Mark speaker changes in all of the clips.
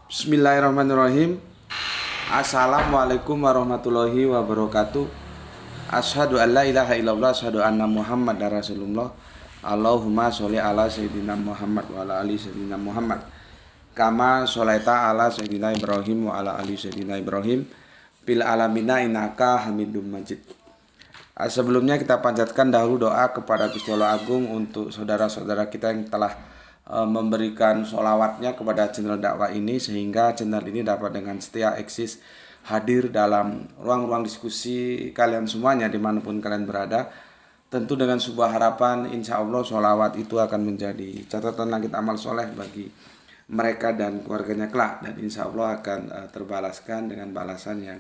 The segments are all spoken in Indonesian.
Speaker 1: Bismillahirrahmanirrahim. Assalamualaikum warahmatullahi wabarakatuh. Asyhadu an la ilaha illallah, asyhadu anna Muhammadar Rasulullah. Allahumma sholli ala sayyidina Muhammad wa ala ali sayyidina Muhammad. Kama sholaita ala sayyidina Ibrahim wa ala ali sayyidina Ibrahim fil alamina innaka Hamidum Majid. Sebelumnya kita panjatkan dahulu doa kepada Gusti Allah Agung untuk saudara-saudara kita yang telah memberikan sholawatnya kepada channel dakwah ini, sehingga channel ini dapat dengan setia eksis hadir dalam ruang-ruang diskusi kalian semuanya dimanapun kalian berada. Tentu dengan sebuah harapan, insya Allah sholawat itu akan menjadi catatan langit amal soleh bagi mereka dan keluarganya kelak, dan insya Allah akan terbalaskan dengan balasan yang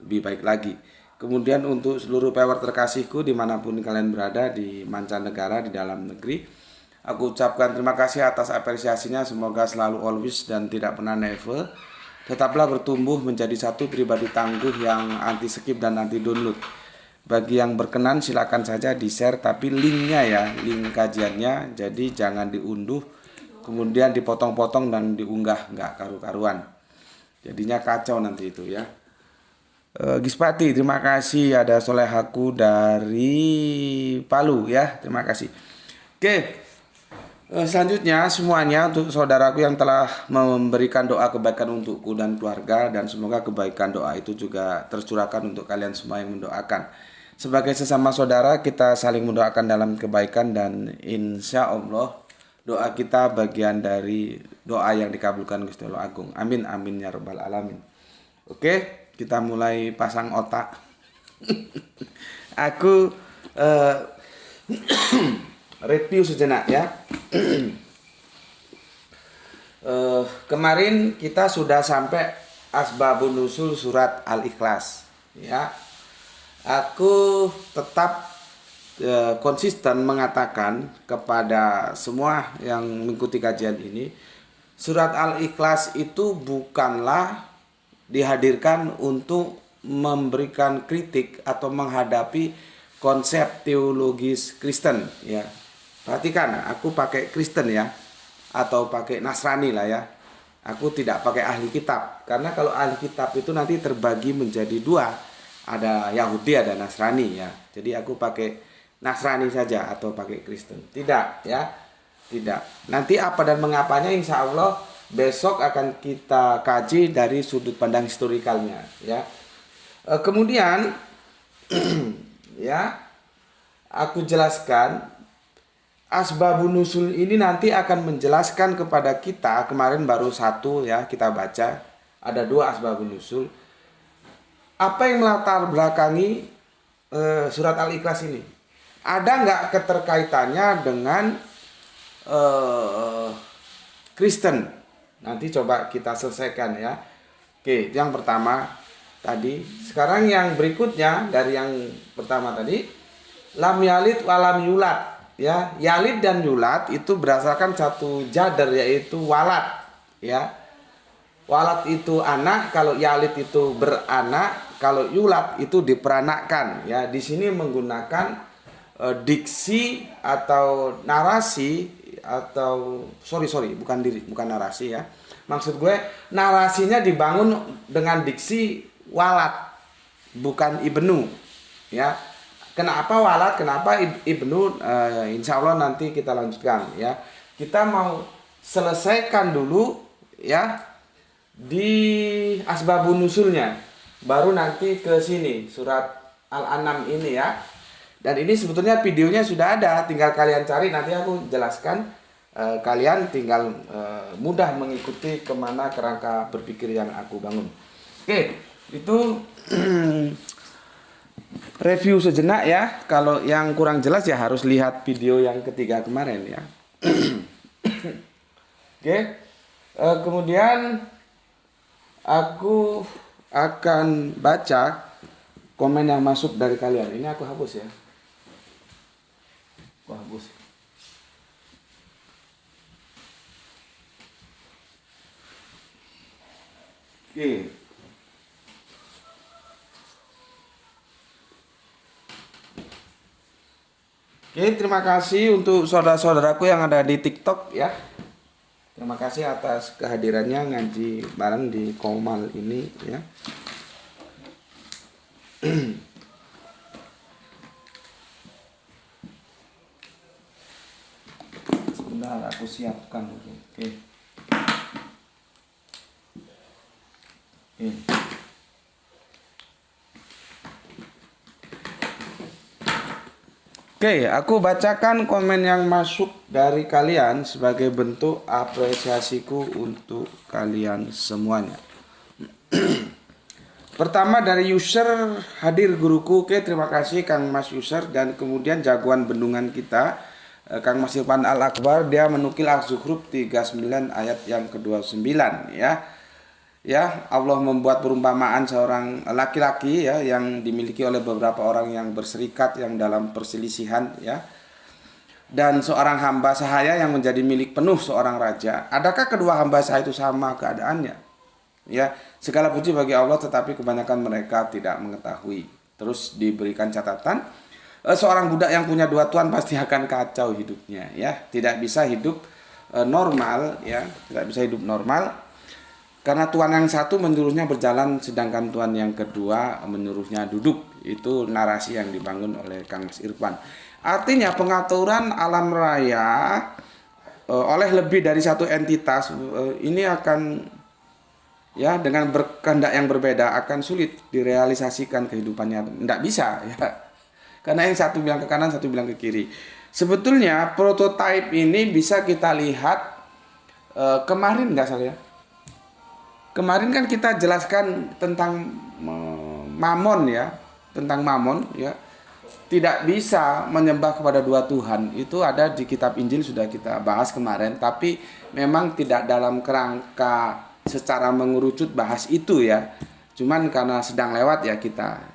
Speaker 1: lebih baik lagi. Kemudian untuk seluruh viewer terkasihku dimanapun kalian berada, di mancanegara, di dalam negeri, aku ucapkan terima kasih atas apresiasinya. Semoga selalu always dan tidak pernah never. Tetaplah bertumbuh menjadi satu pribadi tangguh yang anti skip dan anti download. Bagi yang berkenan silakan saja di share, tapi linknya ya, link kajiannya, jadi jangan diunduh kemudian dipotong-potong dan diunggah, nggak karu-karuan. Jadinya kacau nanti itu ya. Gispati, terima kasih. Ada Solehaku dari Palu ya, terima kasih. Oke. Selanjutnya semuanya untuk saudaraku yang telah memberikan doa kebaikan untukku dan keluarga, dan semoga kebaikan doa itu juga tercurahkan untuk kalian semua yang mendoakan. Sebagai sesama saudara kita saling mendoakan dalam kebaikan, dan insya Allah doa kita bagian dari doa yang dikabulkan Gusti Allah Agung. Amin amin ya rabbal alamin. Oke, kita mulai pasang otak. Aku review sejenak ya. Kemarin kita sudah sampai asbabun nusul surat Al-Ikhlas ya. Aku tetap konsisten mengatakan kepada semua yang mengikuti kajian ini, surat Al-Ikhlas itu bukanlah dihadirkan untuk memberikan kritik atau menghadapi konsep teologis Kristen ya. Perhatikan, aku pakai Kristen ya, atau pakai Nasrani lah ya. Aku tidak pakai ahli kitab, karena kalau ahli kitab itu nanti terbagi menjadi dua, ada Yahudi ada Nasrani ya. Jadi aku pakai Nasrani saja atau pakai Kristen. Tidak ya, tidak. Nanti apa dan mengapanya insya Allah besok akan kita kaji dari sudut pandang historikalnya ya. Kemudian ya, aku jelaskan asbabun nusul ini nanti akan menjelaskan kepada kita. Kemarin baru satu ya kita baca, ada dua asbabun nusul. Apa yang melatar belakangi surat Al-Ikhlas ini? Ada nggak keterkaitannya dengan Kristen? Nanti coba kita selesaikan ya. Oke, yang pertama tadi. Sekarang yang berikutnya dari yang pertama tadi, lam yalid walam yulad. Ya, yalid dan yulad itu berdasarkan satu jadar, yaitu walad ya. Walad itu anak, kalau yalid itu beranak, kalau yulad itu diperanakkan ya. Di sini menggunakan diksi atau narasi atau bukan narasi ya. Maksud gue narasinya dibangun dengan diksi walad, bukan ibnu ya. Kenapa walad, kenapa ibnu? Insya Allah nanti kita lanjutkan ya. Kita mau selesaikan dulu ya di asbabun nusulnya, baru nanti ke sini surat Al-An'am ini ya. Dan ini sebetulnya videonya sudah ada, tinggal kalian cari, nanti aku jelaskan. Kalian tinggal mudah mengikuti kemana kerangka berpikir yang aku bangun. Oke, itu review sejenak ya. Kalau yang kurang jelas ya harus lihat video yang ketiga kemarin ya. Oke. Kemudian aku akan baca komen yang masuk dari kalian. Ini aku hapus ya. Aku hapus. Oke. Oke, terima kasih untuk saudara-saudaraku yang ada di TikTok ya. Terima kasih atas kehadirannya ngaji bareng di Komal ini ya. Sebentar aku siapkan dulu. Oke. Oke, aku bacakan komen yang masuk dari kalian sebagai bentuk apresiasiku untuk kalian semuanya. Pertama dari user hadir guruku. Oke, terima kasih Kang Mas user. Dan kemudian jagoan bendungan kita Kang Mas Irfan Al-Akbar, dia menukil Az-Zukhruf 39 ayat yang ke-29 ya. Ya, Allah membuat perumpamaan seorang laki-laki ya yang dimiliki oleh beberapa orang yang berserikat yang dalam perselisihan ya. Dan seorang hamba sahaya yang menjadi milik penuh seorang raja. Adakah kedua hamba sahaya itu sama keadaannya? Ya, segala puji bagi Allah tetapi kebanyakan mereka tidak mengetahui. Terus diberikan catatan, seorang budak yang punya dua tuan pasti akan kacau hidupnya ya. Tidak bisa hidup normal ya, tidak bisa hidup normal. Karena tuan yang satu menyuruhnya berjalan sedangkan tuan yang kedua menyuruhnya duduk. Itu narasi yang dibangun oleh Kang Mas Irfan. Artinya pengaturan alam raya oleh lebih dari satu entitas ini akan ya dengan berkehendak yang berbeda akan sulit direalisasikan kehidupannya. Tidak bisa ya. Karena yang satu bilang ke kanan, satu bilang ke kiri. Sebetulnya prototipe ini bisa kita lihat kemarin nggak salah ya. Kemarin kan kita jelaskan tentang Mamon ya, tentang Mamon ya. Tidak bisa menyembah kepada dua Tuhan. Itu ada di kitab Injil sudah kita bahas kemarin, tapi memang tidak dalam kerangka secara mengerucut bahas itu ya. Cuman karena sedang lewat ya kita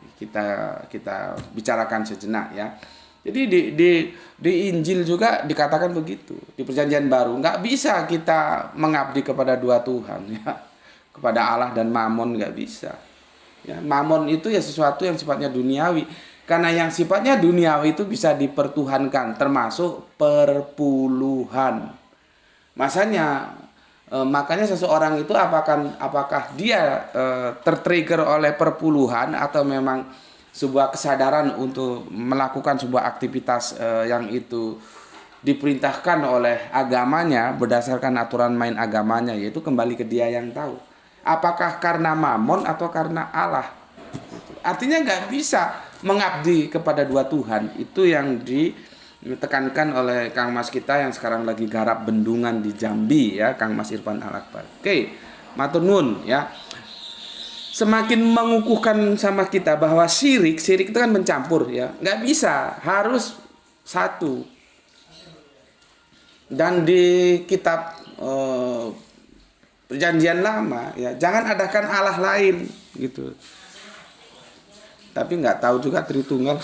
Speaker 1: bicarakan sejenak ya. Jadi di Injil juga dikatakan begitu. Di Perjanjian Baru nggak bisa kita mengabdi kepada dua Tuhan ya. Kepada Allah dan Mamon nggak bisa ya. Mamon itu ya sesuatu yang sifatnya duniawi, karena yang sifatnya duniawi itu bisa dipertuhankan, termasuk perpuluhan. Makanya seseorang itu apakah dia tertrigger oleh perpuluhan atau memang sebuah kesadaran untuk melakukan sebuah aktivitas yang itu diperintahkan oleh agamanya berdasarkan aturan main agamanya, yaitu kembali ke dia yang tahu. Apakah karena Mamon atau karena Allah? Artinya nggak bisa mengabdi kepada dua Tuhan. Itu yang ditekankan oleh Kang Mas kita yang sekarang lagi garap bendungan di Jambi ya, Kang Mas Irfan Al-Akbar. Oke, matur nuwun ya. Semakin mengukuhkan sama kita bahwa syirik itu kan mencampur ya. Nggak bisa, harus satu. Dan di kitab Perjanjian Lama ya, jangan adakan Allah lain gitu. Tapi nggak tahu juga Tritunggal.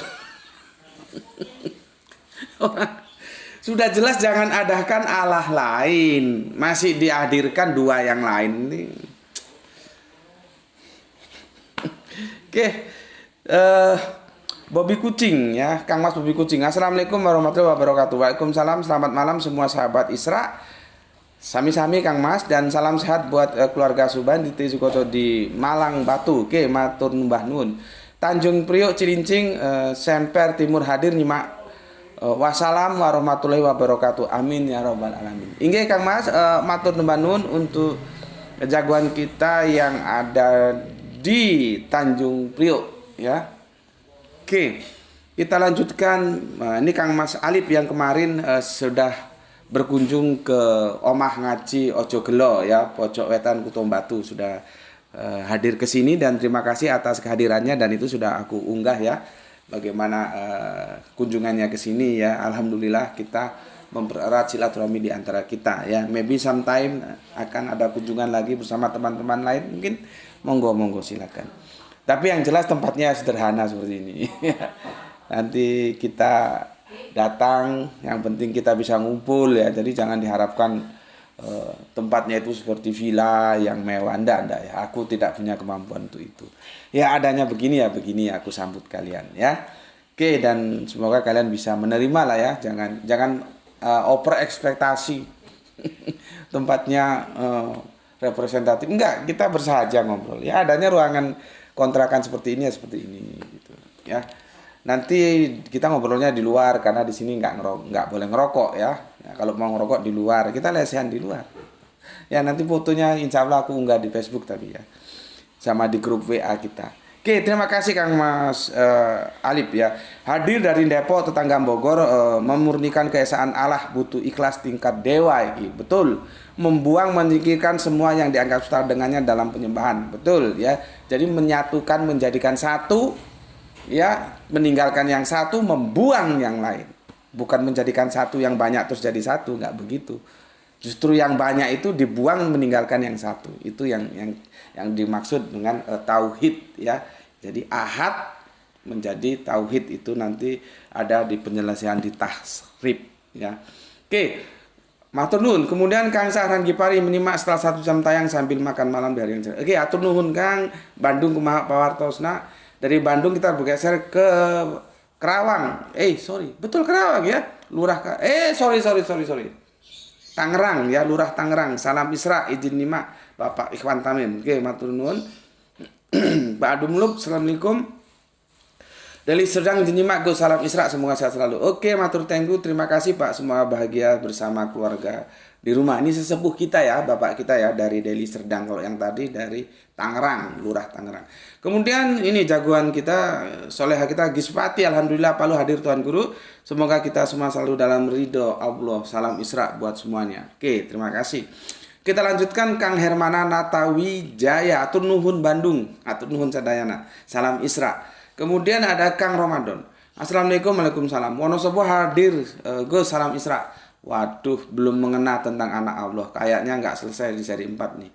Speaker 1: Sudah jelas jangan adakan Allah lain, masih dihadirkan dua yang lain ini. Oke, Bobby Kucing ya, Kang Mas Bobby Kucing. Assalamualaikum warahmatullahi wabarakatuh. Waalaikumsalam, selamat malam semua sahabat Isra. Sami-sami Kang Mas, dan salam sehat buat keluarga Suban di Tisukoto di Malang Batu. Oke, matur numbah nun. Tanjung Priok Cilincing, Semper Timur hadir nyimak. Wassalam warahmatullahi wabarakatuh. Amin ya robbal alamin. Inggih Kang Mas, matur numbah nun untuk jagoan kita yang ada di Tanjung Priok ya. Oke, kita lanjutkan. Ini Kang Mas Alip yang kemarin sudah berkunjung ke Omah Ngaji Ojo Gelo ya, Pojok Wetan Kutom Batu, sudah hadir ke sini dan terima kasih atas kehadirannya, dan itu sudah aku unggah ya bagaimana kunjungannya ke sini ya. Alhamdulillah kita mempererat silaturahmi di antara kita ya. Maybe sometime akan ada kunjungan lagi bersama teman-teman lain, mungkin monggo silakan. Tapi yang jelas tempatnya sederhana seperti ini. Nanti kita datang, yang penting kita bisa ngumpul ya. Jadi jangan diharapkan tempatnya itu seperti villa yang mewah, enggak ya. Aku tidak punya kemampuan untuk itu. Ya adanya begini ya aku sambut kalian ya. Oke, dan semoga kalian bisa menerima lah ya. Jangan over ekspektasi. tempatnya representatif. Enggak, kita bersahaja ngobrol. Ya adanya ruangan kontrakan seperti ini ya seperti ini gitu. Ya. Nanti kita ngobrolnya di luar karena di sini nggak boleh ngerokok ya. Ya. Kalau mau ngerokok di luar, kita lesehan di luar. Ya nanti fotonya insya Allah aku unggah di Facebook tadi ya, sama di grup WA kita. Oke, terima kasih Kang Mas Alip ya. Hadir dari Depok, tetangga Bogor, memurnikan keesaan Allah butuh ikhlas tingkat dewa ini. Betul. Membuang menyingkirkan semua yang dianggap setara dengannya dalam penyembahan. Betul ya. Jadi menyatukan menjadikan satu ya, meninggalkan yang satu, membuang yang lain. Bukan menjadikan satu yang banyak terus jadi satu, nggak begitu. Justru yang banyak itu dibuang meninggalkan yang satu. Itu yang dimaksud dengan tauhid ya. Jadi ahad menjadi tauhid itu nanti ada di penyelesaian di tasrif ya. Oke. Matur nuhun. Kemudian Kang Sahran Gipari menyimak setelah 1 jam tayang sambil makan malam di hari yang cerah. Oke, atur nuhun Kang. Bandung kumaha pawartosna. Dari Bandung kita bergeser ke Kerawang. Betul Kerawang ya. Sorry. Tangerang ya, Lurah Tangerang. Salam Isra, izin nyimak Bapak Ikhwan Tamim. Oke, matur nuwun. Pak Adumluk, assalamualaikum. Dari Serdang jenyimak Gus, salam Isra, semoga sehat selalu. Oke, matur tenggu, terima kasih Pak, semua bahagia bersama keluarga di rumah. Ini sesepuh kita ya, Bapak kita ya, dari Deli Serdang. Kalau yang tadi dari Tangerang, Lurah Tangerang. Kemudian ini jagoan kita, soleha kita Gispati, alhamdulillah Palu hadir Tuhan Guru. Semoga kita semua selalu dalam ridho Allah. Salam Isra buat semuanya. Oke, terima kasih. Kita lanjutkan Kang Hermana Natawi Jaya, atur nuhun Bandung, atur nuhun Sadayana. Salam Isra. Kemudian ada Kang Ramadan. Assalamualaikum, waalaikumsalam. Wonosobo hadir, Gus, salam Isra. Waduh, belum mengena tentang anak Allah. Kayaknya nggak selesai di seri 4 nih.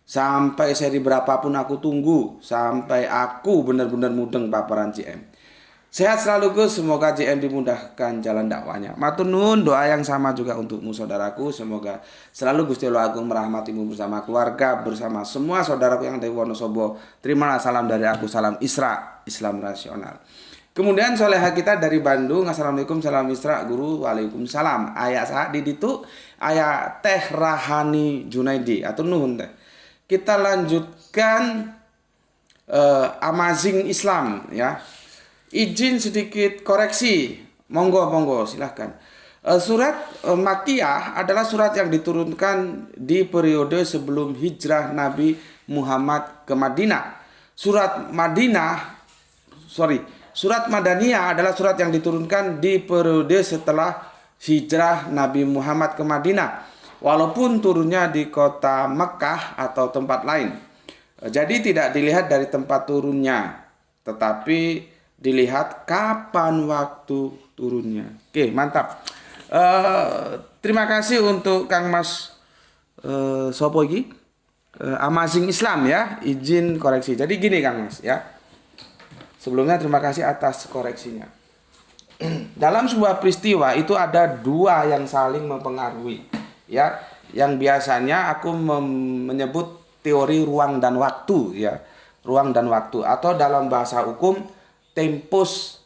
Speaker 1: Sampai seri berapapun aku tunggu. Sampai aku benar-benar mudeng paparan JM. Sehat selalu Gus, semoga JM dimudahkan jalan dakwanya. Matur nuwun, doa yang sama juga untukmu saudaraku. Semoga selalu Gusti Allah Agung merahmatimu bersama keluarga, bersama semua saudaraku yang dari Wonosobo. Terimalah salam dari aku, salam Isra, Islam rasional. Kemudian soleha kita dari Bandung, assalamualaikum, salam Isra, guru, waalaikumsalam. Ayah saat di itu, ayah Teh Rahani Junaidi, atau nuhun teh. Kita lanjutkan Amazing Islam ya. Izin sedikit koreksi, monggo silahkan. Surat Makkiyah adalah surat yang diturunkan di periode sebelum hijrah Nabi Muhammad ke Madinah. Surat Madaniyah adalah surat yang diturunkan di periode setelah hijrah Nabi Muhammad ke Madinah, walaupun turunnya di kota Mekah atau tempat lain. Jadi tidak dilihat dari tempat turunnya, tetapi dilihat kapan waktu turunnya. Oke, mantap. Terima kasih untuk Kang Mas sopo iki? Amazing Islam ya, izin koreksi. Jadi gini Kang Mas ya. Sebelumnya terima kasih atas koreksinya. Dalam sebuah peristiwa itu ada dua yang saling mempengaruhi ya. Yang biasanya aku menyebut teori ruang dan waktu ya. Ruang dan waktu, atau dalam bahasa hukum tempus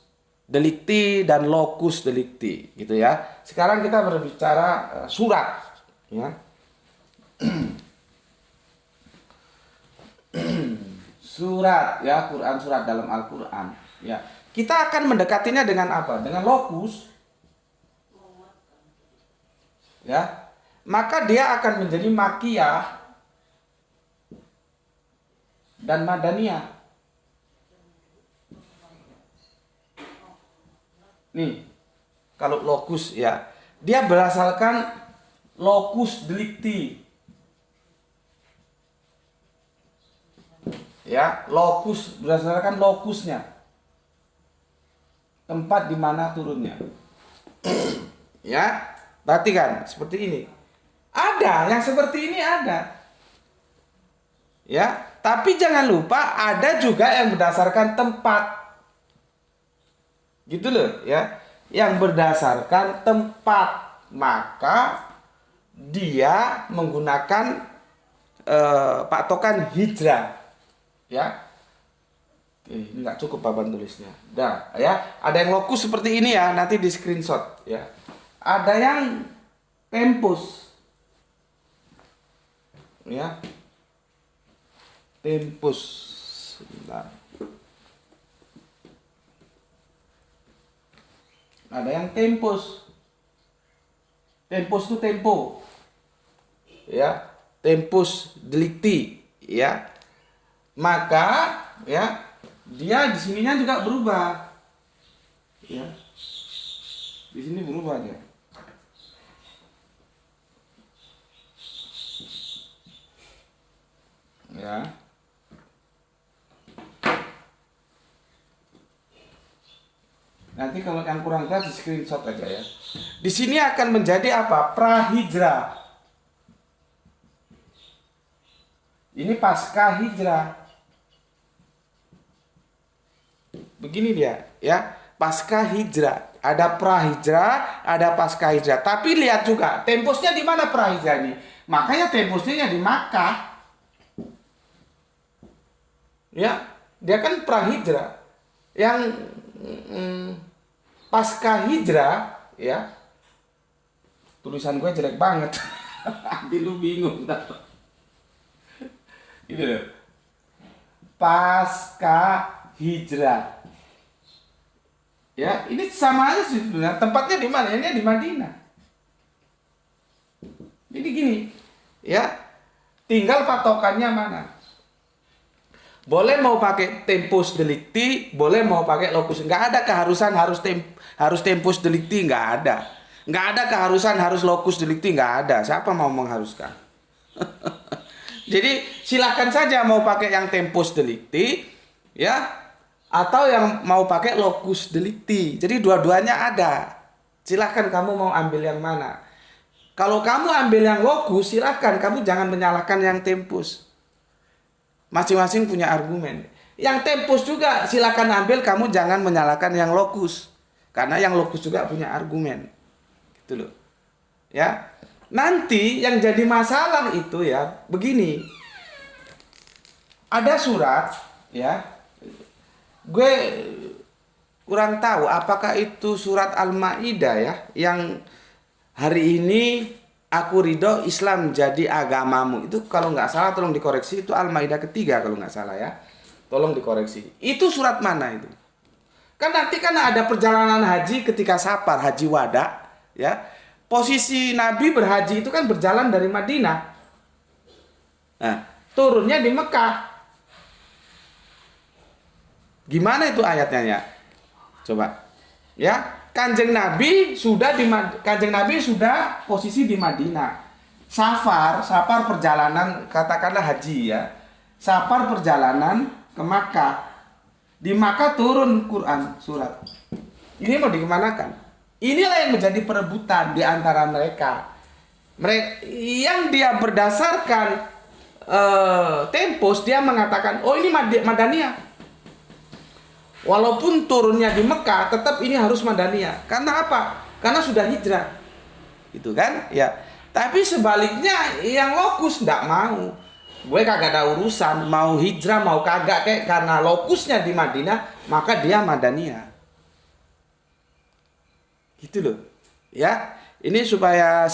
Speaker 1: delicti dan locus delicti gitu ya. Sekarang kita berbicara surat ya. Surat ya, Quran, surat dalam Al-Qur'an ya. Kita akan mendekatinya dengan apa? Dengan locus. Ya. Maka dia akan menjadi Makkiyah dan Madaniyah. Nih, kalau locus ya, dia berdasarkan locus delicti. Ya, locus berdasarkan lokusnya. Tempat di mana turunnya. Ya, perhatikan seperti ini. Ada yang seperti ini ada. Ya, tapi jangan lupa ada juga yang berdasarkan tempat. Gitu loh ya, yang berdasarkan tempat, maka dia menggunakan patokan hijrah ya. Ini nggak cukup papan tulisnya. Dah ya, ada yang lokus seperti ini ya, nanti di screenshot ya. Ada yang tempus ya. Tempus. Sebentar. Ada yang tempus. Tempus itu tempo. Ya, tempus delicti, ya. Maka ya, dia di sininya juga berubah. Ya. Di sini berubah dia. Ya. Nanti kalau yang kurang jelas di screenshot aja ya. Di sini akan menjadi apa? Prahijrah. Ini pasca hijrah. Begini dia, ya. Pasca hijrah. Ada prahijrah, ada pasca hijrah. Tapi lihat juga, tempusnya di mana prahijrah ini? Makanya tempusnya di Makkah. Ya, dia kan prahijrah. Yang pasca hijrah, ya. Tulisan gue jelek banget. Nanti lu bingung. Ini loh. Pasca hijrah. Ya, ini sama aja sih sebenarnya. Tempatnya di mana? Ini di Madinah. Jadi gini, ya. Tinggal patokannya mana? Boleh mau pakai tempus delicti, boleh mau pakai locus. Nggak ada keharusan harus tempus delicti, nggak ada. Nggak ada keharusan harus locus delicti, nggak ada. Siapa mau mengharuskan? Jadi silakan saja mau pakai yang tempus delicti, ya, atau yang mau pakai locus delicti. Jadi dua-duanya ada. Silakan kamu mau ambil yang mana. Kalau kamu ambil yang locus, silakan kamu jangan menyalahkan yang tempus. Masing-masing punya argumen. Yang tempus juga silakan ambil, kamu jangan menyalahkan yang locus. Karena yang locus juga punya argumen. Gitu loh. Ya. Nanti yang jadi masalah itu ya begini. Ada surat ya. Gue kurang tahu apakah itu surat Al-Maidah ya, yang hari ini aku ridho Islam jadi agamamu. Itu kalau nggak salah tolong dikoreksi, itu Al-Maidah ketiga kalau nggak salah ya. Tolong dikoreksi. Itu surat mana itu? Kan nanti kan ada perjalanan haji ketika safar, haji wada ya. Posisi Nabi berhaji itu kan berjalan dari Madinah. Nah, turunnya di Mekah. Gimana itu ayatnya ya? Coba. Ya, Kanjeng Nabi sudah posisi di Madinah. Safar perjalanan, katakanlah haji ya. Safar perjalanan ke Makkah. Di Makkah turun Quran surat. Ini mau dikemanakan? Inilah yang menjadi perebutan di antara mereka. Yang dia berdasarkan tempus, dia mengatakan, oh ini Madaniyah. Walaupun turunnya di Mekah, tetap ini harus Madaniyah. Karena apa? Karena sudah hijrah. Itu kan? Ya. Tapi sebaliknya yang lokus enggak mau. Gue kagak ada urusan mau hijrah mau kagak, kayak karena lokusnya di Madinah, maka dia Madaniyah. Gitu loh. Ya, ini supaya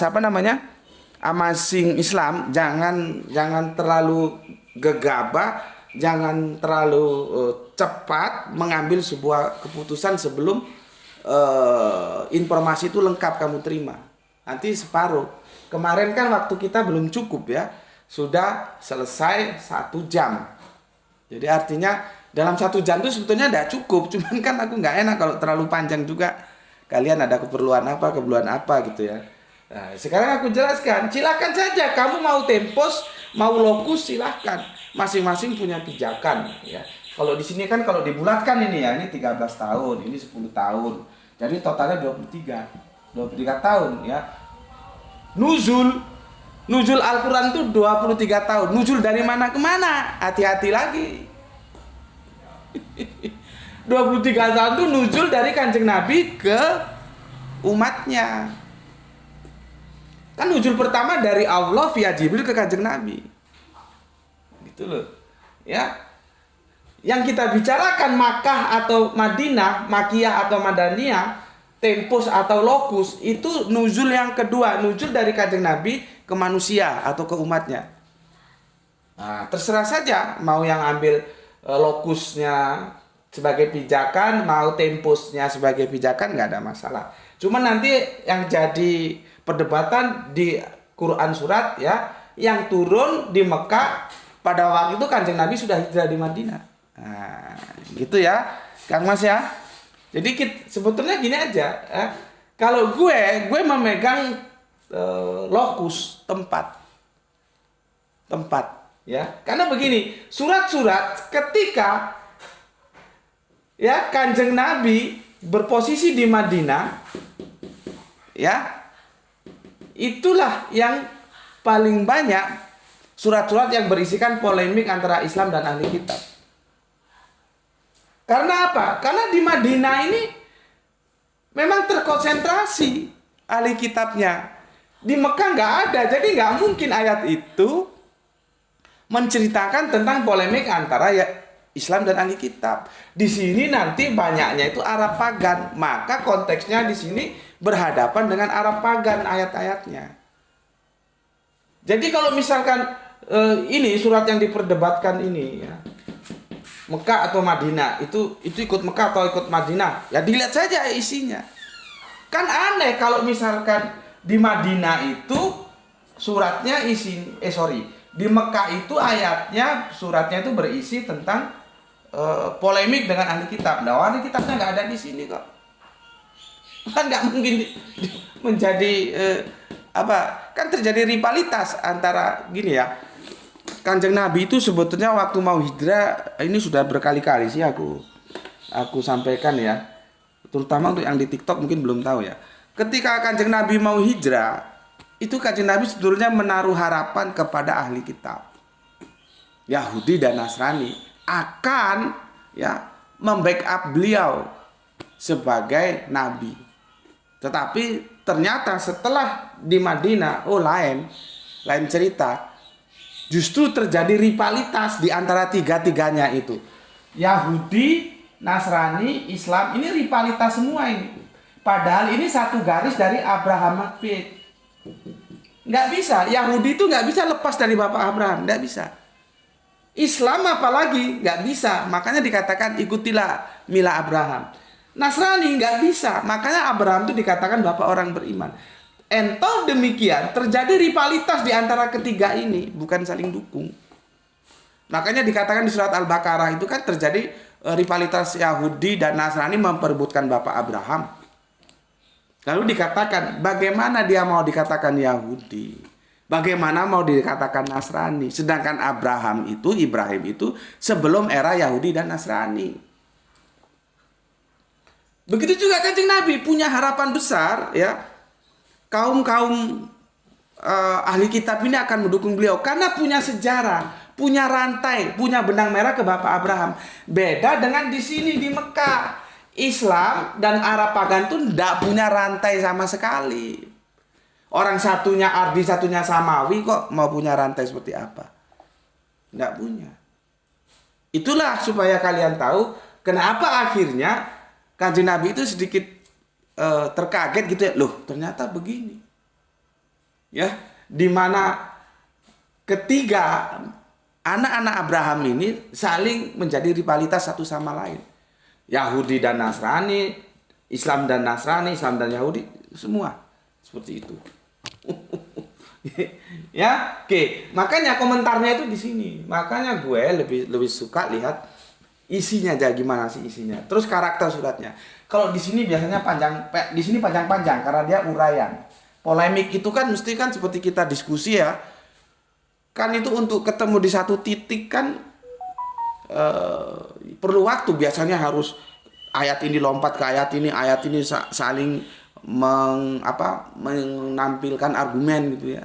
Speaker 1: amasing Islam jangan terlalu gegabah, jangan terlalu cepat mengambil sebuah keputusan sebelum informasi itu lengkap kamu terima. Nanti separuh. Kemarin kan waktu kita belum cukup ya. Sudah selesai 1 jam. Jadi artinya dalam 1 jam itu sebetulnya tidak cukup. Cuman kan aku nggak enak kalau terlalu panjang juga. Kalian ada keperluan apa gitu ya. Nah, sekarang aku jelaskan. Silakan saja kamu mau tempus, mau lokus, silahkan. Masing-masing punya pijakan ya. Kalau di sini kan kalau dibulatkan ini ya, ini 13 tahun, ini 10 tahun. Jadi totalnya 23 tahun ya. Nuzul Al-Quran itu 23 tahun. Nuzul dari mana ke mana? Hati-hati lagi. 23 tahun itu nuzul dari Kanjeng Nabi ke umatnya. Kan nuzul pertama dari Allah via Jibril ke Kanjeng Nabi. Gitu loh. Ya. Yang kita bicarakan Makkah atau Madinah, Makiyah atau Madaniyah, tempus atau lokus, itu nuzul yang kedua, nuzul dari Kanjeng Nabi ke manusia atau ke umatnya. Nah, terserah saja mau yang ambil lokusnya sebagai pijakan, mau tempusnya sebagai pijakan, nggak ada masalah. Cuma nanti yang jadi perdebatan di Quran surat ya, yang turun di Mekah pada waktu itu Kanjeng Nabi sudah hijrah di Madinah. Nah, gitu ya, Kang Mas ya. Jadi sebetulnya gini aja, ya. Kalau gue memegang lokus tempat, ya, karena begini, surat-surat ketika ya Kanjeng Nabi berposisi di Madinah, ya, itulah yang paling banyak surat-surat yang berisikan polemik antara Islam dan ahli kitab. Karena apa? Karena di Madinah ini memang terkonsentrasi ahli kitabnya. Di Mekah nggak ada, jadi nggak mungkin ayat itu menceritakan tentang polemik antara ya Islam dan ahli kitab. Di sini nanti banyaknya itu Arab pagan, maka konteksnya di sini berhadapan dengan Arab pagan ayat-ayatnya. Jadi kalau misalkan ini surat yang diperdebatkan ini ya, Mekah atau Madinah, itu ikut Mekah atau ikut Madinah, ya dilihat saja isinya. Kan aneh kalau misalkan di Madinah itu suratnya di Mekah itu ayatnya, suratnya itu berisi tentang polemik dengan ahli kitab. Nah, ahli kitabnya nggak ada di sini kok. Kan nggak mungkin menjadi kan terjadi rivalitas antara gini ya. Kanjeng Nabi itu sebetulnya waktu mau hijrah, ini sudah berkali-kali sih aku sampaikan ya, terutama untuk yang di TikTok mungkin belum tahu ya. Ketika Kanjeng Nabi mau hijrah, itu Kanjeng Nabi sebetulnya menaruh harapan kepada ahli kitab Yahudi dan Nasrani akan ya membackup beliau sebagai nabi. Tetapi ternyata setelah di Madinah, lain cerita. Justru terjadi rivalitas di antara tiga-tiganya itu. Yahudi, Nasrani, Islam, ini rivalitas semua ini. Padahal ini satu garis dari Abraham Faith. Nggak bisa, Yahudi itu nggak bisa lepas dari Bapak Abraham, nggak bisa. Islam apalagi nggak bisa, makanya dikatakan ikutilah mila Abraham. Nasrani nggak bisa, makanya Abraham itu dikatakan bapak orang beriman. Entah demikian, terjadi rivalitas di antara ketiga ini, bukan saling dukung. Makanya dikatakan di surat Al-Baqarah itu kan terjadi rivalitas Yahudi dan Nasrani memperebutkan Bapak Abraham. Lalu dikatakan, bagaimana dia mau dikatakan Yahudi? Bagaimana mau dikatakan Nasrani? Sedangkan Ibrahim itu sebelum era Yahudi dan Nasrani. Begitu juga Kanjeng Nabi punya harapan besar ya. Kaum ahli kitab ini akan mendukung beliau karena punya sejarah, punya rantai, punya benang merah ke Bapak Abraham. Beda dengan di sini di Mekah, Islam dan Arab pagan itu tidak punya rantai sama sekali. Orang satunya Ardi, satunya Samawi, kok mau punya rantai seperti apa? Tidak punya. Itulah supaya kalian tahu kenapa akhirnya Kanjeng Nabi itu sedikit terkaget gitu ya, loh ternyata begini ya, dimana ketiga anak-anak Abraham ini saling menjadi rivalitas satu sama lain, Yahudi dan Nasrani, Islam dan Nasrani, Islam dan Yahudi, semua seperti itu. Ya, oke, makanya komentarnya itu di sini, makanya gue lebih suka lihat isinya aja, gimana sih isinya, terus karakter suratnya. Kalau di sini biasanya panjang-panjang karena dia uraian. Polemik itu kan mesti kan seperti kita diskusi ya. Kan itu untuk ketemu di satu titik kan perlu waktu. Biasanya harus ayat ini lompat ke ayat ini saling menampilkan argumen gitu ya.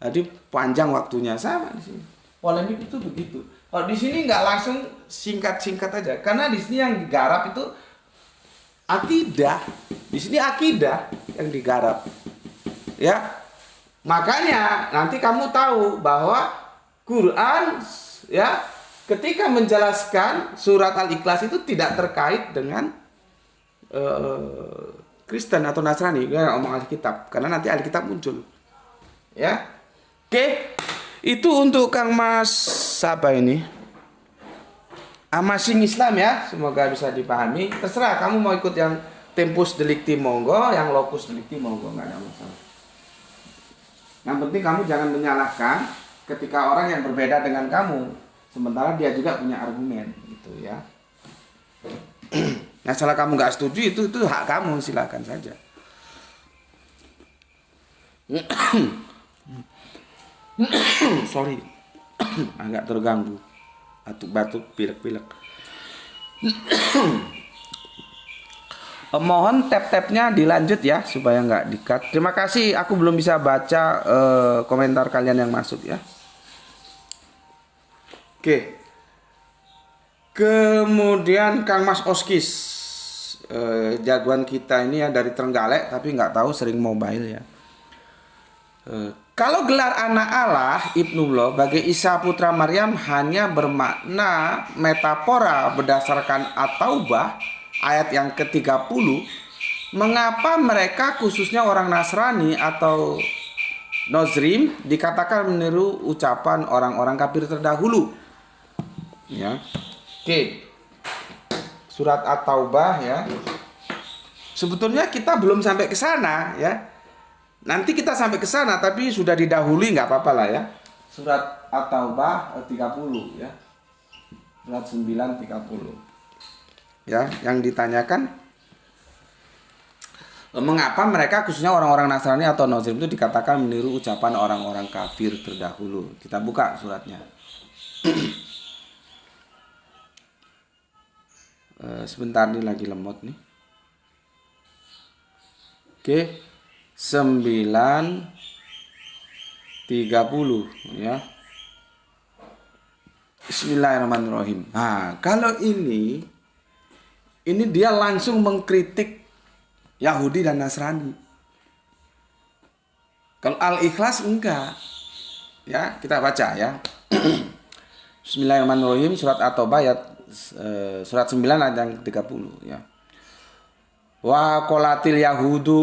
Speaker 1: Jadi panjang waktunya, sama di sini. Polemik itu begitu. Kalau di sini nggak langsung singkat-singkat aja, karena di sini yang digarap itu akidah. Di sini akidah yang digarap. Ya. Makanya nanti kamu tahu bahwa Quran ya ketika menjelaskan surat Al-Ikhlas itu tidak terkait dengan Kristen atau Nasrani, ya ngomong Alkitab, karena nanti Alkitab muncul. Ya. Oke. Itu untuk Kang Mas siapa ini? Amasing Islam ya, semoga bisa dipahami. Terserah kamu mau ikut yang tempus delicti monggo, yang locus delicti monggo, nggak ada masalah. Yang penting kamu jangan menyalahkan ketika orang yang berbeda dengan kamu, sementara dia juga punya argumen, gitu ya. Nah, salah kamu nggak setuju itu hak kamu, silakan saja. Sorry, agak terganggu. Batuk-batuk, pilek-pilek. Mohon tap-tapnya dilanjut ya supaya nggak di-cut. Terima kasih, aku belum bisa baca komentar kalian yang masuk ya. Oke. Kemudian Kang Mas Oskis, jagoan kita ini ya dari Trenggalek tapi nggak tahu sering mobile ya. Kalau gelar anak Allah Ibnullah bagi Isa putra Maryam hanya bermakna metafora berdasarkan At-Taubah ayat yang ke-30, mengapa mereka khususnya orang Nasrani atau Nozrim dikatakan meniru ucapan orang-orang kafir terdahulu? Ya. Oke. Surat At-Taubah ya. Sebetulnya kita belum sampai ke sana ya. Nanti kita sampai ke sana, tapi sudah didahului nggak apa-apa lah ya. Surat At-Taubah 30 ya. Surat 9 30. Ya, yang ditanyakan mengapa mereka khususnya orang-orang Nasrani atau Nozrim itu dikatakan meniru ucapan orang-orang kafir terdahulu. Kita buka suratnya. Sebentar nih lagi lemot nih. Oke. 9:30 ya. Bismillahirrahmanirrahim. Nah, kalau ini dia langsung mengkritik Yahudi dan Nasrani. Kalau Al-Ikhlas enggak. Ya, kita baca ya. Bismillahirrahmanirrahim, surat At-Taubah ayat surat 9 ayat yang 30 ya. Wa qolatil yahudu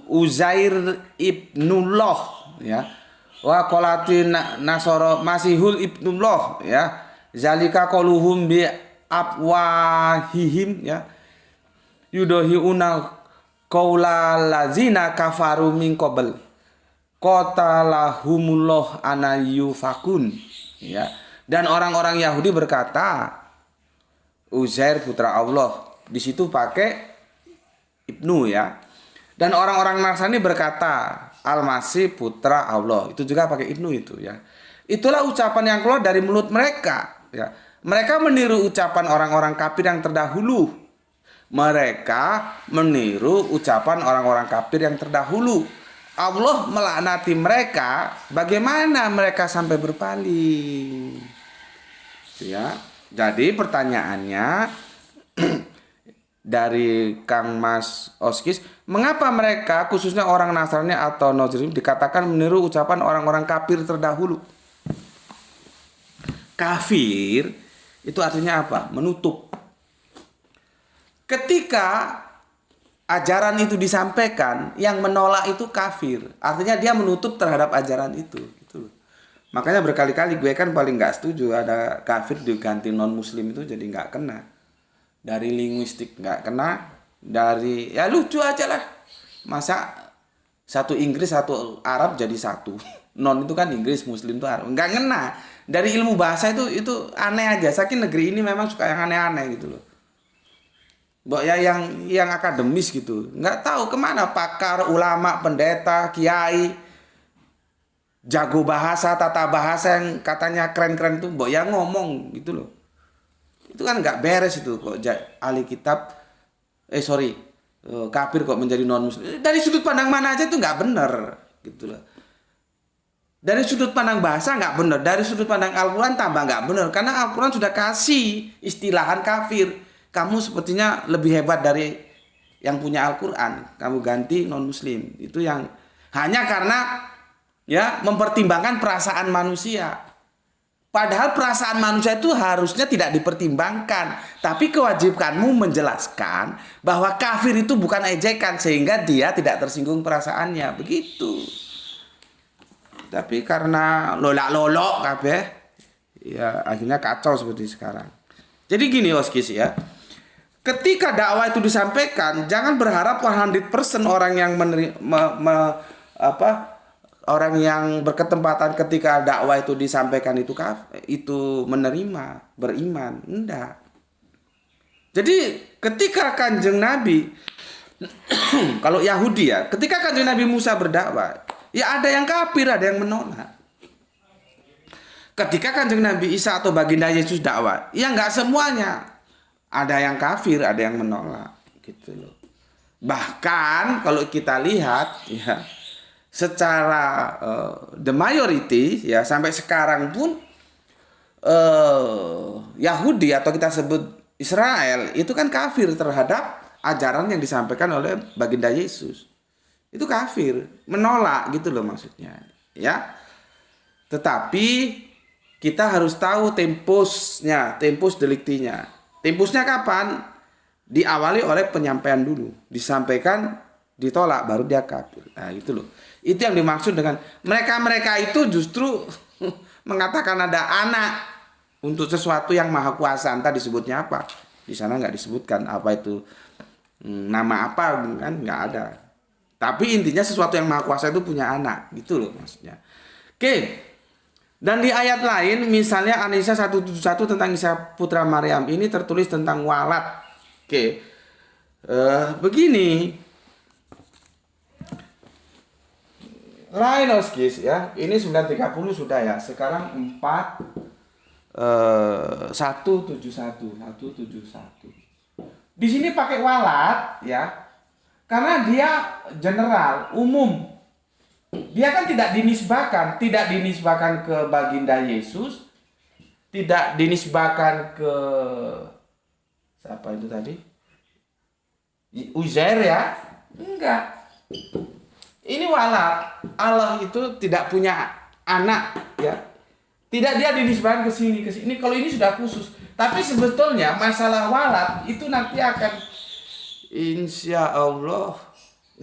Speaker 1: Uzair ibnullah ya. Wa qolatin nasara masihul ibnullah ya. Zalika qaluhum bi afwahihim ya. Yudahiuna qaula lazina kafaru min qabl. Qatalahumullah anayufakun ya. Dan orang-orang Yahudi berkata Uzair putra Allah. Di situ pakai Ibnu ya. Dan orang-orang Nasrani berkata Al-Masih putra Allah. Itu juga pakai Ibnu itu ya. Itulah ucapan yang keluar dari mulut mereka ya. Mereka meniru ucapan orang-orang kafir yang terdahulu. Mereka meniru ucapan orang-orang kafir yang terdahulu. Allah melaknati mereka. Bagaimana mereka sampai berpaling? Ya. Jadi pertanyaannya dari Kang Mas Oskis, mengapa mereka khususnya orang Nasrani atau Nozrim dikatakan meniru ucapan orang-orang kafir terdahulu? Kafir itu artinya apa? Menutup. Ketika ajaran itu disampaikan, yang menolak itu kafir. Artinya dia menutup terhadap ajaran itu. Gitu. Makanya berkali-kali gue kan paling nggak setuju ada kafir diganti non Muslim itu jadi nggak kena. Dari linguistik nggak kena, dari ya lucu aja lah. Masa satu Inggris satu Arab jadi satu. Non itu kan Inggris, Muslim itu Arab. Nggak kena. Dari ilmu bahasa itu aneh aja. Saking negeri ini memang suka yang aneh-aneh gitu loh. Mbok ya yang akademis gitu. Nggak tahu kemana pakar, ulama, pendeta, kiai, jago bahasa, tata bahasa yang katanya keren-keren tuh. Mbok ya ngomong gitu loh. Itu kan nggak beres itu kok ahli kitab kafir kok menjadi non muslim. Dari sudut pandang mana aja itu nggak benar gitu loh. Dari sudut pandang bahasa nggak benar, dari sudut pandang Al-Quran tambah nggak benar, karena Al-Quran sudah kasih istilahan kafir. Kamu sepertinya lebih hebat dari yang punya Al-Quran, kamu ganti non muslim. Itu yang hanya karena ya mempertimbangkan perasaan manusia. Padahal perasaan manusia itu harusnya tidak dipertimbangkan. Tapi kewajibanmu menjelaskan bahwa kafir itu bukan ejekan. Sehingga dia tidak tersinggung perasaannya. Begitu. Tapi karena lolak-lolok kabeh, ya akhirnya kacau seperti sekarang. Jadi gini Oskis ya. Ketika dakwah itu disampaikan, jangan berharap 100% orang yang orang yang berkesempatan ketika dakwah itu disampaikan itu menerima, beriman. Enggak. Jadi ketika Kanjeng Nabi kalau Yahudi ya, ketika Kanjeng Nabi Musa berdakwah, ya ada yang kafir, ada yang menolak. Ketika Kanjeng Nabi Isa atau baginda Yesus dakwah, ya nggak semuanya. Ada yang kafir, ada yang menolak, gitu loh. Bahkan kalau kita lihat, ya, secara the majority, ya sampai sekarang pun Yahudi atau kita sebut Israel itu kan kafir terhadap ajaran yang disampaikan oleh baginda Yesus. Itu kafir, menolak gitu loh maksudnya, ya. Tetapi kita harus tahu tempus deliktinya. Tempusnya kapan? Diawali oleh penyampaian dulu, disampaikan, ditolak, baru dia kafir. Nah itu loh. Itu yang dimaksud dengan mereka itu justru mengatakan ada anak untuk sesuatu yang maha kuasa. Entah disebutnya apa. Di sana nggak disebutkan apa itu, nama apa kan nggak ada. Tapi intinya sesuatu yang maha kuasa itu punya anak, gitu loh maksudnya. Oke. Dan di ayat lain, misalnya An-Nisa 171 tentang Isa putra Maryam, ini tertulis tentang walad. Oke. Begini. Lain Oskis ya. Ini 930 sudah ya. Sekarang 171. Di sini pakai walad ya. Karena dia general, umum. Dia kan tidak dinisbahkan ke baginda Yesus, tidak dinisbahkan ke siapa itu tadi? Uzair ya? Enggak. Ini walad. Allah itu tidak punya anak ya. Tidak dia dinisbahkan ke sini. Kalau ini sudah khusus. Tapi sebetulnya masalah walad itu nanti akan insya Allah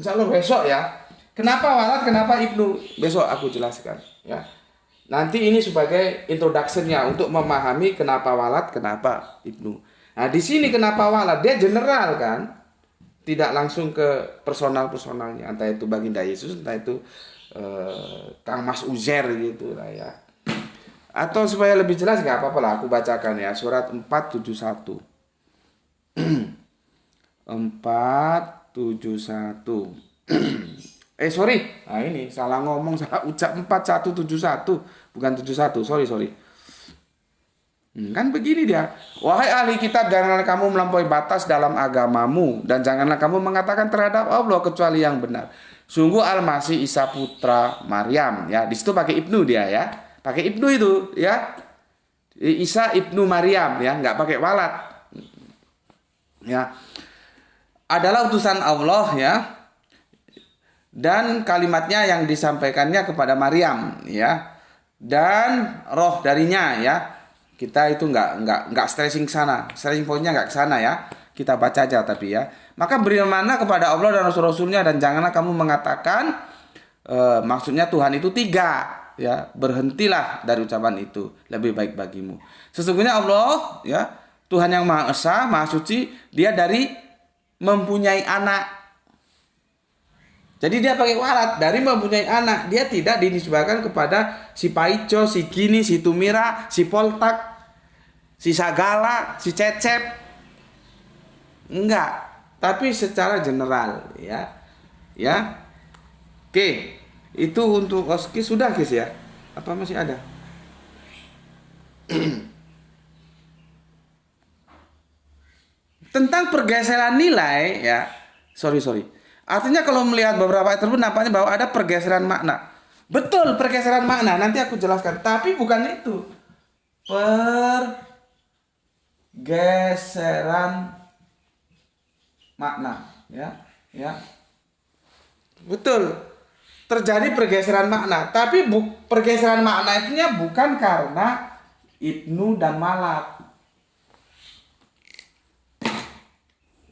Speaker 1: besok ya. Kenapa walad, kenapa ibnu? Besok aku jelaskan ya. Nanti ini sebagai introduction-nya untuk memahami kenapa walad, kenapa ibnu. Nah, di sini kenapa walad? Dia general kan? Tidak langsung ke personalnya, entah itu baginda Yesus, entah itu Kang Mas Uzair gitu lah ya. Atau supaya lebih jelas enggak apa-apa lah aku bacakan ya, surat 471. 471. Nah ini salah ngomong, salah ucap 4171 bukan 71. Sorry. Kan begini dia. Wahai ahli kitab, janganlah kamu melampaui batas dalam agamamu dan janganlah kamu mengatakan terhadap Allah kecuali yang benar. Sungguh Al-Masih Isa putra Maryam ya. Di situ pakai ibnu dia ya. Pakai ibnu itu ya. Isa ibnu Maryam ya, enggak pakai walad. Ya. Adalah utusan Allah ya. Dan kalimatnya yang disampaikannya kepada Maryam ya, dan roh darinya ya. Kita itu nggak stressing sana, stressing pointnya nggak ke sana ya. Kita baca aja tapi ya. Maka berimanlah kepada Allah dan Rasul-Rasulnya dan janganlah kamu mengatakan maksudnya Tuhan itu 3 ya. Berhentilah dari ucapan itu, lebih baik bagimu. Sesungguhnya Allah ya, Tuhan yang Maha Esa, Maha Suci, dia dari mempunyai anak. Jadi dia pakai walad dari mempunyai anak. Dia tidak dinisbahkan kepada si Paico, si Gini, si Tumira, si Poltak, si Sagala, si Cecep. Enggak. Tapi secara general ya. Ya. Oke. Itu untuk Oskis sudah guys ya. Apa masih ada? Tentang pergeseran nilai ya. Sorry. Artinya kalau melihat beberapa ayat tersebut nampaknya bahwa ada pergeseran makna. Betul, pergeseran makna. Nanti aku jelaskan. Tapi bukan itu. Pergeseran makna, ya. Betul. Terjadi pergeseran makna, tapi pergeseran makna itu bukan karena ibnu dan walad.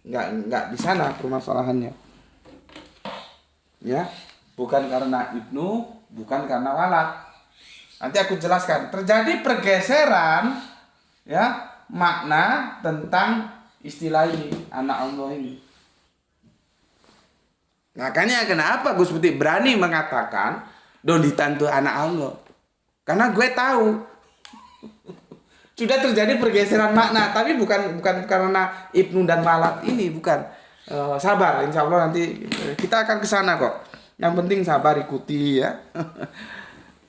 Speaker 1: Enggak di sana permasalahannya. Ya, bukan karena ibnu bukan karena walad. Nanti aku jelaskan. Terjadi pergeseran ya makna tentang istilah ini, anak Allah ini. Makanya kenapa Gus Putih berani mengatakan Doditan itu anak Allah? Karena gue tahu sudah terjadi pergeseran makna, tapi bukan karena Ibnu dan Walad ini, bukan. Sabar, insya Allah nanti kita akan ke sana kok. Yang penting sabar, ikuti ya.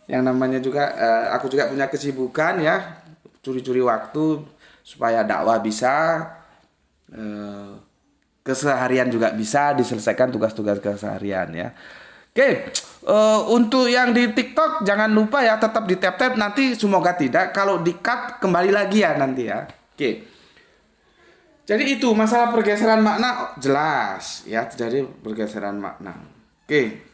Speaker 1: Yang namanya juga aku juga punya kesibukan ya, curi-curi waktu supaya dakwah bisa, keseharian juga bisa diselesaikan tugas-tugas keseharian ya. Oke, untuk yang di TikTok jangan lupa ya tetap di tap-tap, nanti semoga tidak, kalau di-cut kembali lagi ya nanti ya. Oke. Jadi itu masalah pergeseran makna jelas ya, terjadi pergeseran makna. Oke.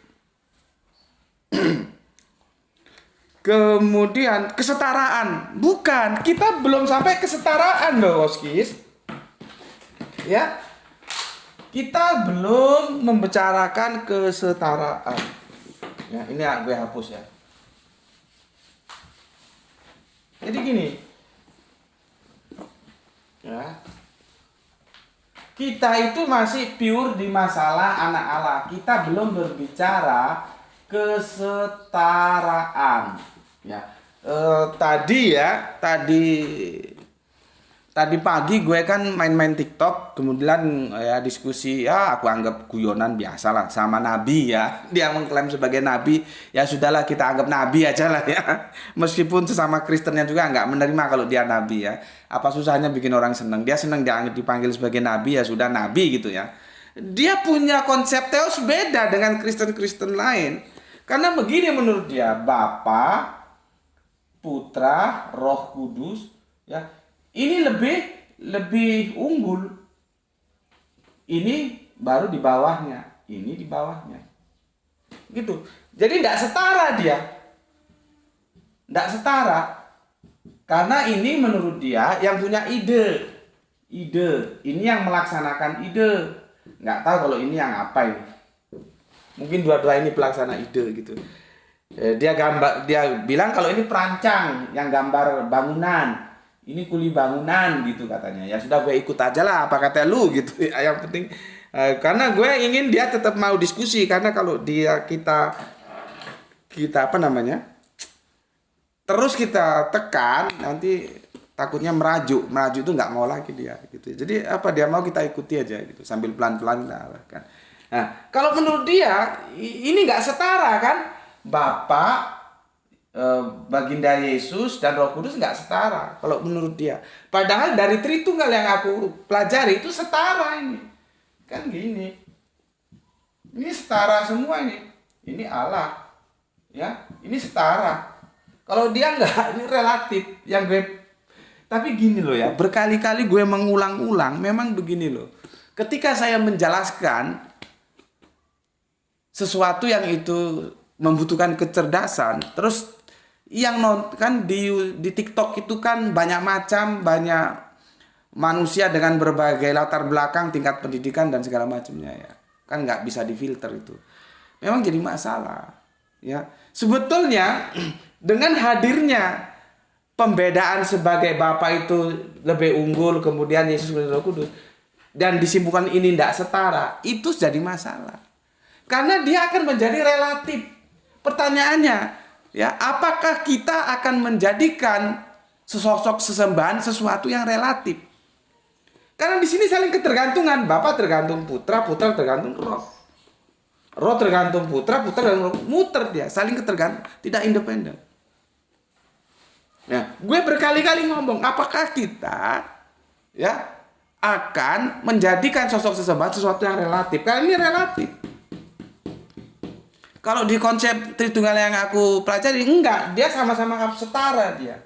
Speaker 1: Kemudian kesetaraan, bukan, kita belum sampai kesetaraan loh Oskis. Ya. Kita belum membicarakan kesetaraan. Ya, ini gue hapus ya. Jadi gini. Ya. Kita itu masih pure di masalah anak Allah. Kita belum berbicara kesetaraan. Ya. Tadi pagi gue kan main-main TikTok, kemudian ya diskusi, ya aku anggap guyonan biasa lah sama Nabi ya. Dia mengklaim sebagai Nabi, ya sudahlah kita anggap Nabi aja lah ya. Meskipun sesama Kristennya juga nggak menerima kalau dia Nabi ya. Apa susahnya bikin orang seneng? Dia seneng dipanggil sebagai Nabi, ya sudah Nabi gitu ya. Dia punya konsep teos beda dengan Kristen-Kristen lain. Karena begini menurut dia, Bapa, Putra, Roh Kudus, ya. Ini lebih unggul. Ini baru di bawahnya. Ini di bawahnya. Gitu. Jadi tidak setara dia. Tidak setara. Karena ini menurut dia yang punya ide. Ide. Ini yang melaksanakan ide. Nggak tahu kalau ini yang apa ini. Mungkin dua-dua ini pelaksana ide gitu. Dia bilang kalau ini perancang yang gambar bangunan. Ini kuli bangunan gitu katanya. Ya sudah gue ikut aja lah apa kata lu gitu. Yang penting karena gue ingin dia tetap mau diskusi, karena kalau dia kita apa namanya? Terus kita tekan nanti takutnya merajuk itu nggak mau lagi dia gitu. Jadi apa dia mau kita ikuti aja gitu sambil pelan-pelan kan. Nah, kalau menurut dia ini nggak setara kan? Bapak, Baginda Yesus dan Roh Kudus nggak setara kalau menurut dia. Padahal dari Tritunggal yang aku pelajari itu setara ini. Kan gini. Ini setara semua ini. Ini Allah. Ya, ini setara. Kalau dia nggak, ini relatif. Tapi gini loh ya, berkali-kali gue mengulang-ulang, memang begini loh. Ketika saya menjelaskan sesuatu yang itu membutuhkan kecerdasan, terus yang kan di TikTok itu kan banyak manusia dengan berbagai latar belakang, tingkat pendidikan dan segala macamnya ya. Kan nggak bisa difilter itu. Memang jadi masalah. Ya, sebetulnya dengan hadirnya pembedaan sebagai Bapa itu lebih unggul, kemudian Yesus dan Roh Kudus, dan disimpulkan ini tidak setara, itu jadi masalah. Karena dia akan menjadi relatif. Pertanyaannya, ya, apakah kita akan menjadikan sesosok sesembahan sesuatu yang relatif? Karena di sini saling ketergantungan. Bapa tergantung Putra, Putra tergantung Roh. Roh tergantung Putra, Putra dan Roh. Muter dia, saling ketergantungan, tidak independen. Nah, gue berkali-kali ngomong, apakah kita ya akan menjadikan sosok sesembahan sesuatu yang relatif? Karena ini relatif. Kalau di konsep Tritunggal yang aku pelajari, enggak, dia sama-sama setara dia.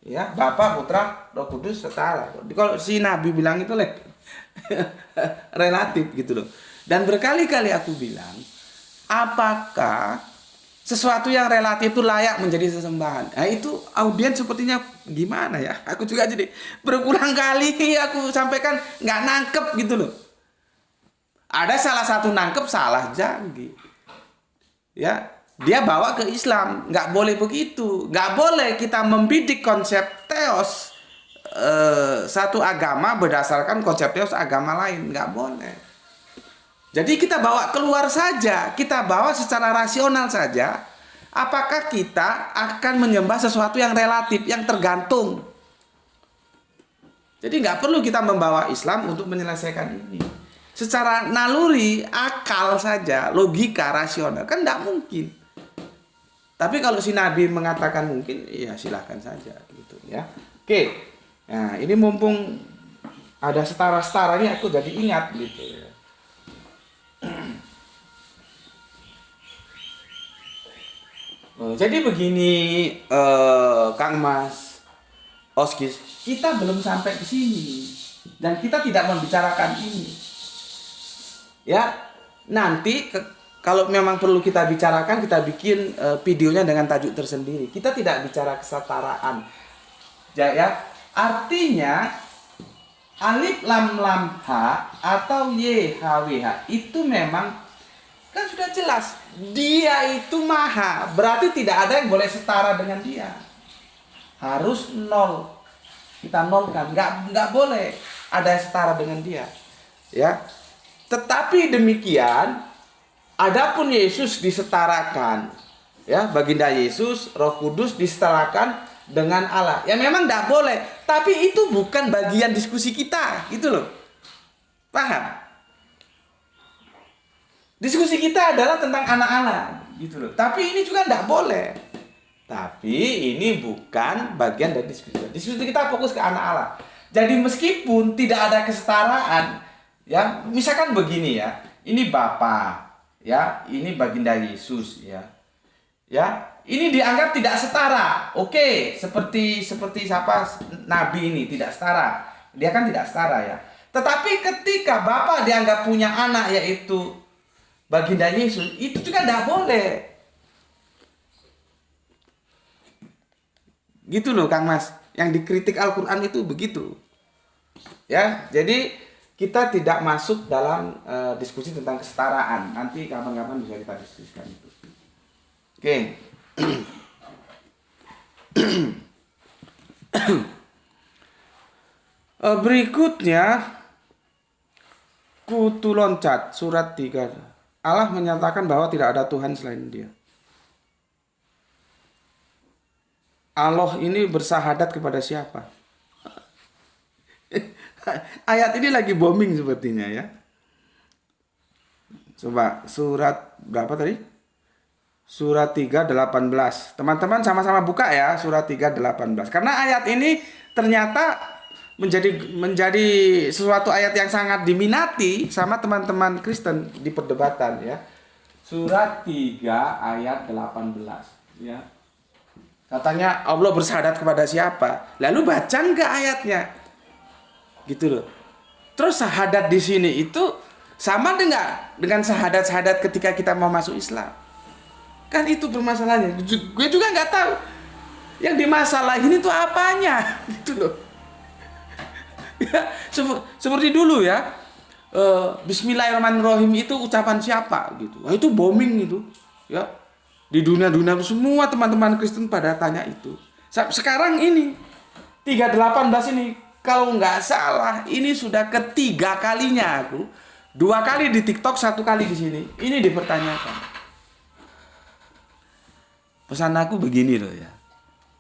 Speaker 1: Ya, Bapa, Putra, Roh Kudus setara. Kalau si Nabi bilang itu relatif gitu loh. Dan berkali-kali aku bilang, apakah sesuatu yang relatif itu layak menjadi sesembahan? Nah, itu audiens sepertinya gimana ya? Aku juga jadi berulang kali aku sampaikan nggak nangkep gitu loh. Ada salah satu nangkep, salah jadi. Ya, dia bawa ke Islam. Nggak boleh begitu. Nggak boleh kita membidik konsep teos satu agama berdasarkan konsep teos agama lain. Nggak boleh. Jadi kita bawa keluar saja. Kita bawa secara rasional saja. Apakah kita akan menyembah sesuatu yang relatif, yang tergantung. Jadi nggak perlu kita membawa Islam untuk menyelesaikan ini. Secara naluri, akal saja, logika, rasional. Kan nggak mungkin. Tapi kalau si Nabi mengatakan mungkin, ya silahkan saja. Gitu, ya. Oke, nah ini mumpung ada setara-setaranya, aku jadi ingat gitu ya. Jadi begini, Kang Mas Oskis, kita belum sampai ke sini dan kita tidak membicarakan ini. Ya, nanti kalau memang perlu kita bicarakan, kita bikin videonya dengan tajuk tersendiri. Kita tidak bicara kesetaraan. Ya, artinya alif lam lam ha atau y h w h itu memang kan sudah jelas. Dia itu maha, berarti tidak ada yang boleh setara dengan dia. Harus nol. Kita nolkan, nggak boleh ada yang setara dengan dia. Ya. Tetapi demikian, adapun Yesus disetarakan, ya, baginda Yesus, Roh Kudus disetarakan dengan Allah. Ya memang tidak boleh, tapi itu bukan bagian diskusi kita, gitu loh. Paham? Diskusi kita adalah tentang anak Allah, gitu loh. Tapi ini juga tidak boleh. Tapi ini bukan bagian dari diskusi. Diskusi kita fokus ke anak Allah. Jadi meskipun tidak ada kesetaraan, ya, misalkan begini ya, ini Bapa, ya, ini baginda Yesus, ya, ini dianggap tidak setara, oke, seperti siapa Nabi ini tidak setara, dia kan tidak setara ya. Tetapi ketika Bapa dianggap punya anak yaitu baginda Yesus, itu juga tidak boleh, gitu loh Kang Mas. Yang dikritik Al-Quran itu begitu, ya. Jadi kita tidak masuk dalam diskusi tentang kesetaraan. Nanti kapan-kapan bisa kita diskusikan itu. Oke. Berikutnya Kutu Loncat surat 3. Allah menyatakan bahwa tidak ada Tuhan selain Dia. Allah ini bersahadat kepada siapa? Ayat ini lagi booming sepertinya ya. Coba surat berapa tadi? Surat 3:18. Teman-teman sama-sama buka ya surat 3:18. Karena ayat ini ternyata menjadi sesuatu ayat yang sangat diminati sama teman-teman Kristen di perdebatan ya. Surat 3 ayat 18 ya. Katanya Allah bersahadat kepada siapa? Lalu baca enggak ayatnya? Gitu loh. Terus sahadat di sini itu sama dengan sahadat-sahadat ketika kita mau masuk Islam. Kan itu permasalahannya. Gue juga nggak tahu yang dimasalahin itu apanya, gitu loh. Ya, seperti dulu ya. Bismillahirrahmanirrahim itu ucapan siapa gitu. Wah, itu booming itu, ya. Di dunia-dunia semua teman-teman Kristen pada tanya itu. Sekarang ini 3:18 ini kalau nggak salah ini sudah ketiga kalinya aku. 2 kali di TikTok, 1 kali di sini. Ini dipertanyakan. Pesan aku begini loh ya.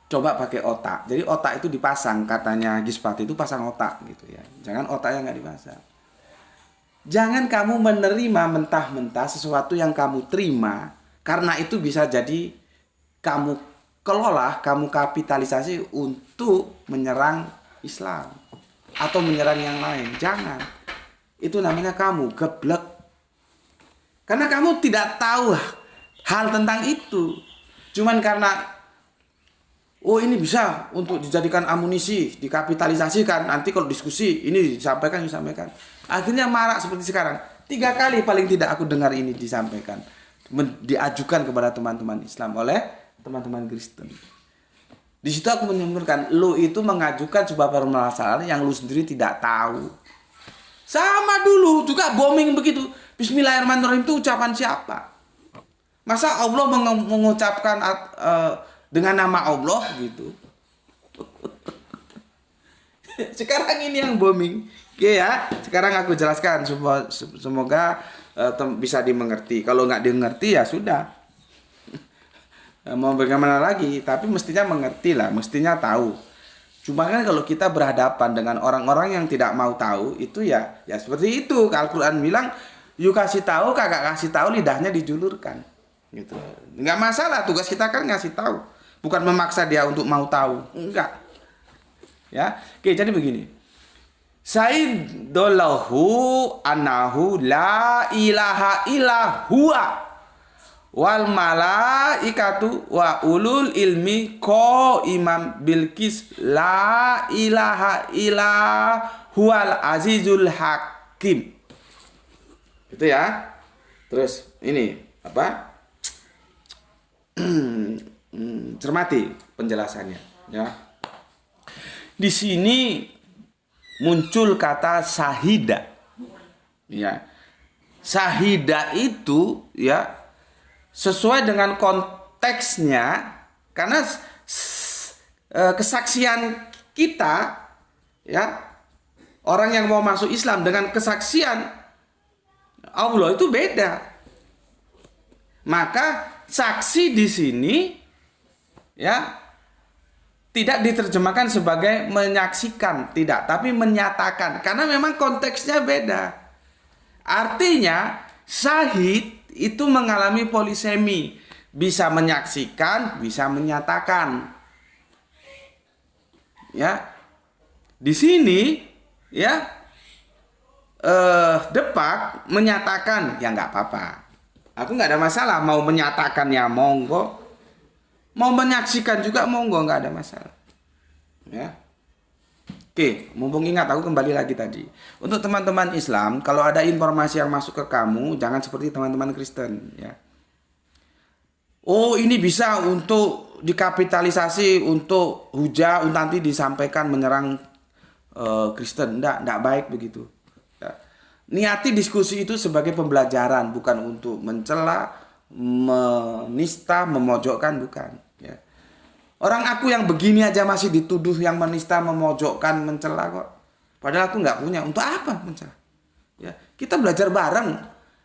Speaker 1: Coba pakai otak. Jadi otak itu dipasang, katanya Gispat itu pasang otak gitu ya. Jangan otaknya nggak dipasang. Jangan kamu menerima mentah-mentah sesuatu yang kamu terima, karena itu bisa jadi kamu kelola, kamu kapitalisasi untuk menyerang Islam atau menyerang yang lain. Jangan. Itu namanya kamu geblek. Karena kamu tidak tahu hal tentang itu. Cuman karena oh ini bisa untuk dijadikan amunisi, dikapitalisasikan. Nanti kalau diskusi ini disampaikan. Akhirnya marak seperti sekarang. 3 kali paling tidak aku dengar ini disampaikan, diajukan kepada teman-teman Islam oleh teman-teman Kristen. Di situ aku menyimpulkan, lu itu mengajukan sebuah permasalahan yang lu sendiri tidak tahu. Sama dulu juga booming begitu. Bismillahirrahmanirrahim itu ucapan siapa? Masa Allah mengucapkan dengan nama Allah gitu. Sekarang ini yang booming. Oke ya, sekarang aku jelaskan semoga bisa dimengerti. Kalau nggak dimengerti ya sudah. Mau bagaimana lagi? Tapi mestinya mengerti lah, mestinya tahu. Cuma kan kalau kita berhadapan dengan orang-orang yang tidak mau tahu, itu ya seperti itu. Al-Quran bilang, you kasih tahu, kagak kasih tahu, lidahnya dijulurkan. Gitu. Nggak masalah, tugas kita kan ngasih tahu. Bukan memaksa dia untuk mau tahu. Enggak. Ya, oke, jadi begini. Sayyidullahu annahu la ilaha illa huwa wal malaikatu wa ulul ilmi qaiman bil qis la ilaha illa huwal azizul hakim. Itu ya. Terus ini apa? Cermati penjelasannya ya. Di sini muncul kata sahida. Ya. Sahida itu ya sesuai dengan konteksnya, karena kesaksian kita ya, orang yang mau masuk Islam dengan kesaksian Allah itu beda. Maka saksi di sini ya tidak diterjemahkan sebagai menyaksikan, tidak, tapi menyatakan, karena memang konteksnya beda. Artinya syahid itu mengalami polisemi, bisa menyaksikan, bisa menyatakan. Ya, di sini ya Depak menyatakan ya nggak apa-apa. Aku nggak ada masalah, mau menyatakan ya monggo. Mau menyaksikan juga monggo, nggak ada masalah. Ya. Oke, mumpung ingat aku kembali lagi tadi. Untuk teman-teman Islam, kalau ada informasi yang masuk ke kamu, jangan seperti teman-teman Kristen, ya. Oh, ini bisa untuk dikapitalisasi untuk hujah, untuk nanti disampaikan menyerang Kristen. Enggak baik begitu. Ya. Niati diskusi itu sebagai pembelajaran, bukan untuk mencela, menista, memojokkan, bukan. Ya. Orang aku yang begini aja masih dituduh yang menista, memojokkan, mencela kok. Padahal aku nggak punya. Untuk apa mencela? Ya, kita belajar bareng.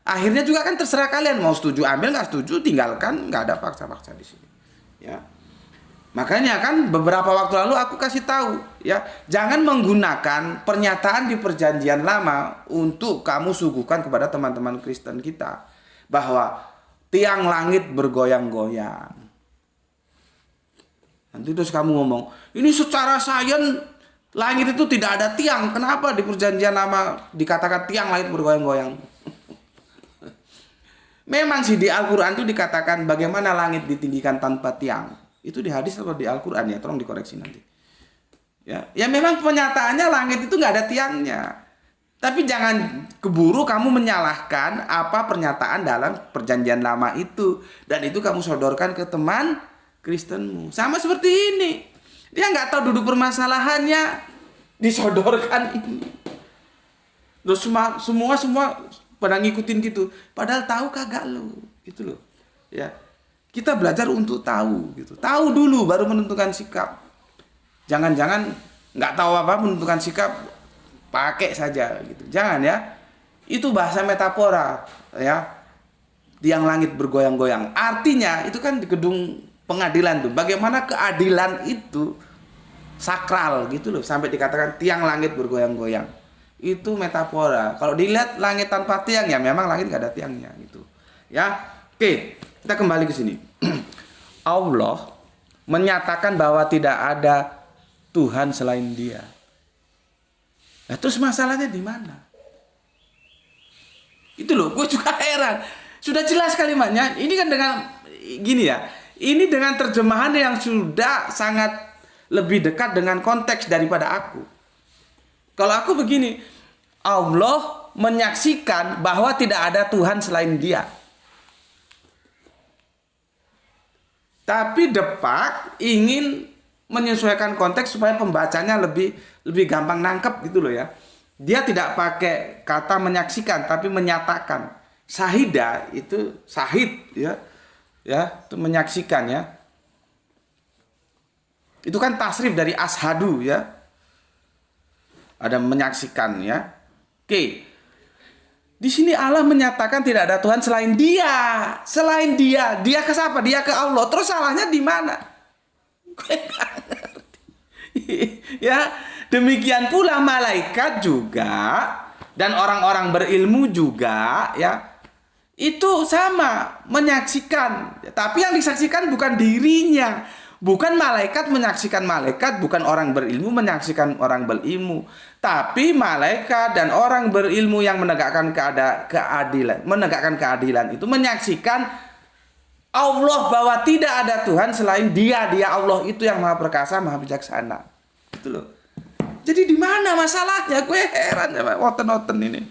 Speaker 1: Akhirnya juga kan terserah kalian, mau setuju ambil, nggak setuju tinggalkan, nggak ada paksa-paksa di sini. Ya. Makanya kan beberapa waktu lalu aku kasih tahu, ya, jangan menggunakan pernyataan di perjanjian lama untuk kamu suguhkan kepada teman-teman Kristen kita bahwa tiang langit bergoyang-goyang. Nanti terus kamu ngomong, ini secara sains langit itu tidak ada tiang. Kenapa di perjanjian lama dikatakan tiang langit bergoyang-goyang? Memang sih di Al-Quran itu dikatakan bagaimana langit ditinggikan tanpa tiang. Itu di hadis atau di Al-Quran ya, tolong dikoreksi nanti. Ya memang penyataannya langit itu nggak ada tiangnya. Tapi jangan keburu kamu menyalahkan apa pernyataan dalam perjanjian lama itu. Dan itu kamu sodorkan ke teman Kristenmu. Sama seperti ini. Dia nggak tahu duduk permasalahannya, disodorkan ini. Terus semua pada ngikutin gitu. Padahal tahu kagak lo. Gitu loh. Ya. Kita belajar untuk tahu gitu. Tahu dulu baru menentukan sikap. Jangan-jangan nggak tahu apa menentukan sikap, pakai saja gitu. Jangan ya. Itu bahasa metafora ya. Tiang langit bergoyang-goyang. Artinya itu kan di gedung pengadilan tuh. Bagaimana keadilan itu sakral gitu loh, sampai dikatakan tiang langit bergoyang-goyang. Itu metafora. Kalau dilihat langit tanpa tiang ya memang langit nggak ada tiangnya gitu. Ya. Oke, kita kembali ke sini. Allah menyatakan bahwa tidak ada Tuhan selain Dia. Nah, terus masalahnya di mana? Itu loh, gue juga heran. Sudah jelas kalimatnya. Ini kan dengan gini ya. Ini dengan terjemahan yang sudah sangat lebih dekat dengan konteks daripada aku. Kalau aku begini, Allah menyaksikan bahwa tidak ada Tuhan selain Dia. Tapi Depak ingin menyesuaikan konteks supaya pembacanya lebih gampang nangkep gitu loh ya. Dia tidak pakai kata menyaksikan tapi menyatakan. Sahida itu sahid ya. Ya, itu menyaksikan ya. Itu kan tasrif dari ashadu ya. Ada menyaksikan ya. Oke. Di sini Allah menyatakan tidak ada Tuhan selain Dia. Selain Dia. Dia ke siapa? Dia ke Allah. Terus salahnya di mana? Gue nggak ngerti. Ya, demikian pula malaikat juga dan orang-orang berilmu juga ya. Itu sama, menyaksikan. Tapi yang disaksikan bukan dirinya. Bukan malaikat menyaksikan malaikat, bukan orang berilmu menyaksikan orang berilmu. Tapi malaikat dan orang berilmu yang menegakkan keadilan itu menyaksikan Allah, bahwa tidak ada Tuhan selain Dia. Dia Allah itu yang Maha Perkasa, Maha Bijaksana. Gitu loh. Jadi di mana masalahnya? Gue heran sama wonten-wonten ini.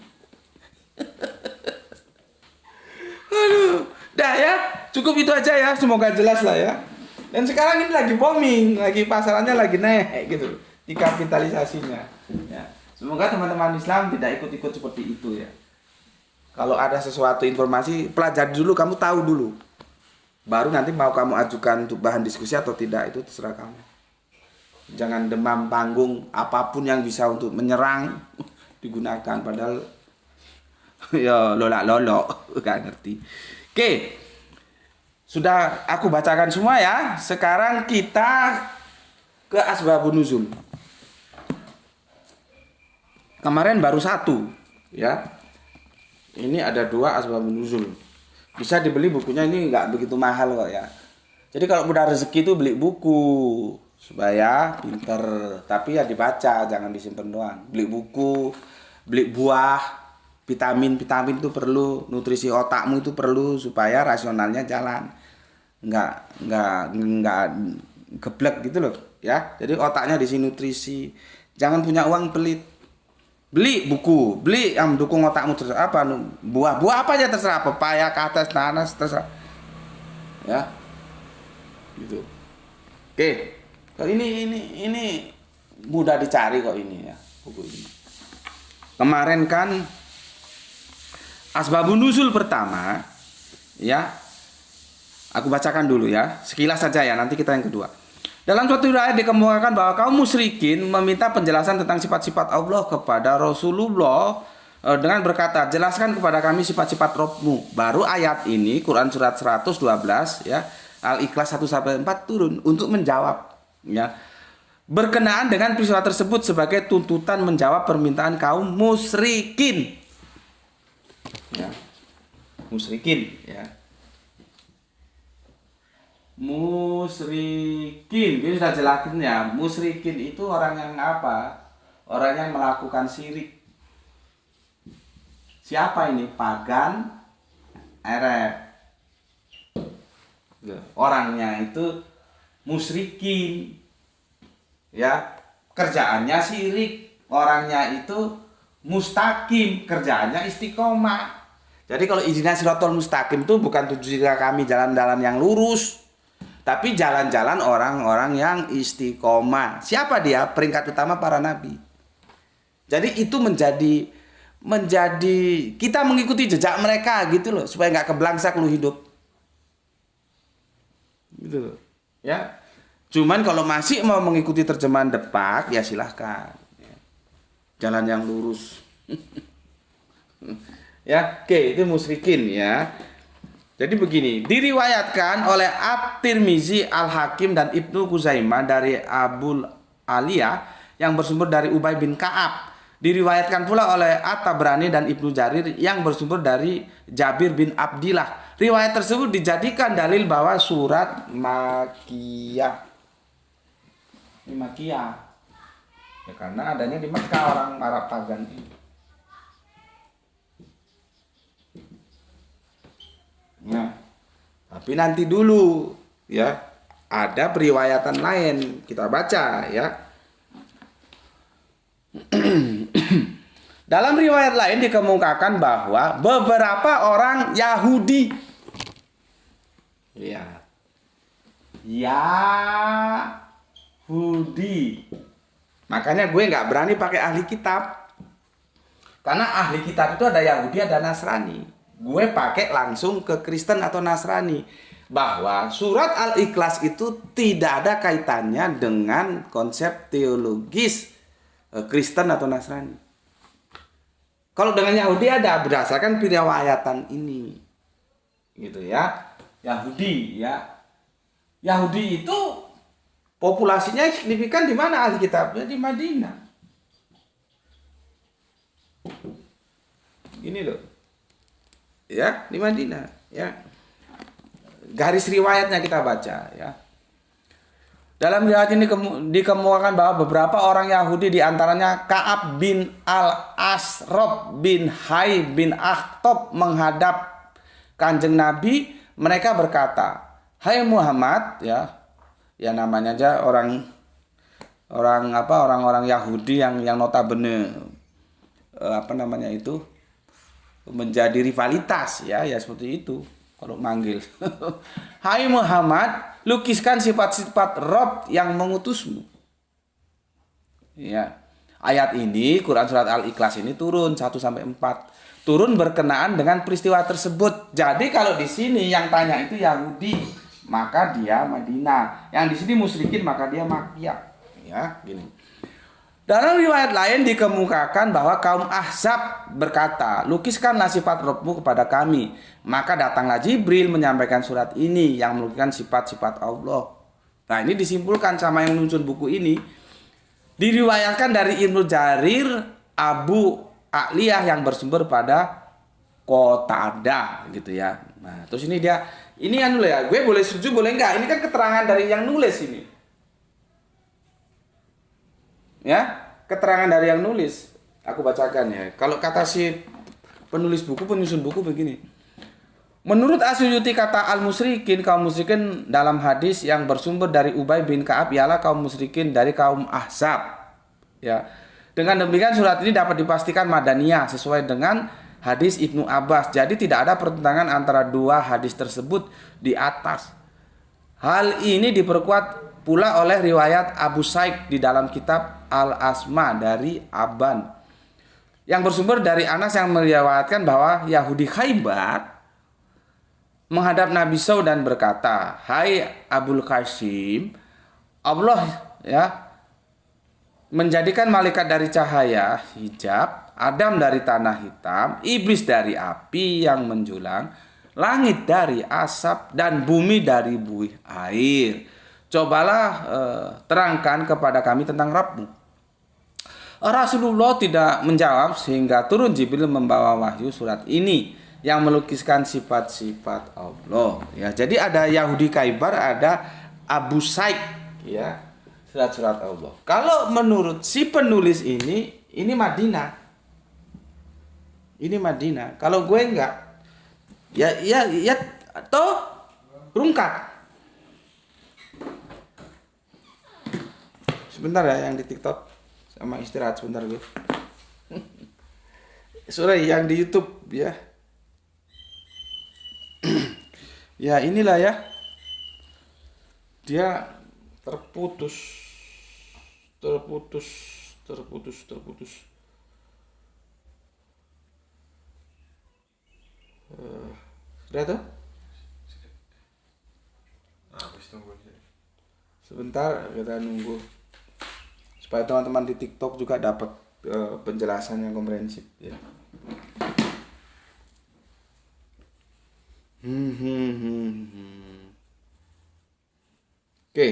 Speaker 1: Aduh, dah ya, cukup itu aja ya, semoga jelas lah ya. Dan sekarang ini lagi booming, lagi pasarannya lagi naik gitu, dikapitalisasinya. Ya. Semoga teman-teman Islam tidak ikut-ikut seperti itu ya. Kalau ada sesuatu informasi, pelajari dulu, kamu tahu dulu. Baru nanti mau kamu ajukan untuk bahan diskusi atau tidak, itu terserah kamu. Jangan demam panggung, apapun yang bisa untuk menyerang digunakan, padahal ya lolak-lolok, gak ngerti. Oke. Sudah aku bacakan semua ya. Sekarang kita ke asbabun nuzul. Kemarin baru satu ya. Ini ada 2 asbabun nuzul. Bisa dibeli bukunya, ini nggak begitu mahal kok ya. Jadi kalau udah rezeki itu beli buku supaya pinter. Tapi ya dibaca, jangan disimpan doang. Beli buku, beli buah. Vitamin itu perlu, nutrisi otakmu itu perlu supaya rasionalnya jalan. Enggak geblek gitu loh ya. Jadi otaknya diisi nutrisi. Jangan punya uang pelit. Beli buku, beli yang mendukung otakmu, terserah apa, buah apa aja terserah, pepaya, kates, nanas, terserah. Ya. Gitu. Oke. Kalau ini mudah dicari kok ini ya, buku ini. Kemarin kan asbabun nuzul pertama ya, aku bacakan dulu ya, sekilas saja ya, nanti kita yang kedua. Dalam suatu riwayat dikemukakan bahwa kaum musyrikin meminta penjelasan tentang sifat-sifat Allah kepada Rasulullah dengan berkata, jelaskan kepada kami sifat-sifat Rabbmu. Baru ayat ini, Quran surat 112 ya, Al-Ikhlas 1-4 turun untuk menjawab ya, berkenaan dengan peristiwa tersebut sebagai tuntutan menjawab permintaan kaum musyrikin. Ya. Musyrikin ya. Musyrikin, ini sudah jelasin ya. Musyrikin itu orang yang apa? Orang yang melakukan syirik. Siapa ini? Pagan, Arab. Orangnya itu musyrikin. Ya, kerjaannya syirik. Orangnya itu mustaqim, kerjaannya istiqomah. Jadi kalau ihdinas siratal mustaqim itu bukan tujuan kami jalan-jalan yang lurus, tapi jalan-jalan orang-orang yang istiqomah. Siapa dia? Peringkat utama para nabi. Jadi itu menjadi kita mengikuti jejak mereka gitu loh, supaya nggak keblangsak lu hidup. Gitu loh. Ya. Cuman kalau masih mau mengikuti terjemahan Depak, ya silahkan. Jalan yang lurus. Ya, oke, itu musyrikin ya. Jadi begini, diriwayatkan oleh At-Tirmizi, Al-Hakim dan Ibnu Khuzaimah dari Abul Aliyah yang bersumber dari Ubay bin Ka'ab. Diriwayatkan pula oleh At-Tabrani dan Ibnu Jarir yang bersumber dari Jabir bin Abdillah. Riwayat tersebut dijadikan dalil bahwa surat Makkiyah. Ini Makkiyah. Ya karena adanya di Mekah orang Arab pagan ini. Nah, tapi nanti dulu ya, ada periwayatan lain kita baca ya. Dalam riwayat lain dikemukakan bahwa beberapa orang Yahudi ya, Yahudi. Makanya gue nggak berani pakai ahli kitab. Karena ahli kitab itu ada Yahudi, ada Nasrani. Gue pakai langsung ke Kristen atau Nasrani. bahwa surat Al-Ikhlas itu tidak ada kaitannya dengan konsep teologis Kristen atau Nasrani. Kalau dengan Yahudi ada berdasarkan riwayatan ini. Gitu ya. Yahudi ya. Yahudi itu populasinya signifikan di mana ahli kitabnya? Di Madinah. Ini loh. Ya, di Madinah, ya. Garis riwayatnya kita baca, ya. Dalam riwayat ini dikemukakan bahwa beberapa orang Yahudi diantaranya Ka'ab bin Al-Asrob bin Hai bin Akhtob menghadap Kanjeng Nabi. Mereka berkata, "Hai Muhammad," ya namanya aja orang-orang Yahudi yang notabene menjadi rivalitas, ya seperti itu kalau manggil. "Hai Muhammad, lukiskan sifat-sifat Rob yang mengutusmu." Ya. Ayat ini, Quran surat Al-Ikhlas ini turun 1 sampai 4. Turun berkenaan dengan peristiwa tersebut. Jadi kalau di sini yang tanya itu Yahudi, maka dia Madinah. Yang di sini musyrikin, maka dia Makkiyah. Ya, gini. Dalam riwayat lain dikemukakan bahwa kaum Ahzab berkata, "Lukiskanlah sifat Rabbmu kepada kami." Maka datanglah Jibril menyampaikan surat ini yang melukiskan sifat-sifat Allah. Nah, ini disimpulkan sama yang menyusun buku ini. Diriwayatkan dari Ibnu Jarir Abu A'liyah yang bersumber pada Qatadah gitu ya. Nah, terus ini dia, ini ya, gue boleh setuju boleh enggak? Ini kan keterangan dari yang nulis ini. Ya, keterangan dari yang nulis. Aku bacakan ya. Kalau kata si penulis buku, penyusun buku begini. Menurut Asyuyuti kata al-musyrikin, kaum musyrikin dalam hadis yang bersumber dari Ubay bin Ka'ab ialah kaum musyrikin dari kaum Ahzab. Ya. Dengan demikian surat ini dapat dipastikan Madaniyah sesuai dengan hadis Ibnu Abbas. Jadi tidak ada pertentangan antara dua hadis tersebut di atas. Hal ini diperkuat pula oleh riwayat Abu Said di dalam kitab Al-Asma dari Aban yang bersumber dari Anas yang meriwayatkan bahwa Yahudi Khaybar menghadap Nabi SAW dan berkata, "Hai Abul Qasim, Allah menjadikan malaikat dari cahaya hijab, Adam dari tanah hitam, iblis dari api yang menjulang, langit dari asap, dan bumi dari buih air. Cobalah terangkan kepada kami tentang Rabbmu." Rasulullah tidak menjawab sehingga turun Jibril membawa wahyu surat ini yang melukiskan sifat-sifat Allah. Ya, jadi ada Yahudi Khaybar, ada Abu Said, ya, surat-surat Allah. Kalau menurut si penulis ini Madinah. Ini Madinah. Kalau gue enggak, ya toh rungkat. Sebentar ya yang di TikTok sama istirahat sebentar gue. Sorry yang di YouTube ya. Ya inilah ya. Dia terputus. Sudah tuh? Sebentar kita nunggu supaya teman-teman di TikTok juga dapat penjelasan yang komprehensif ya. Oke.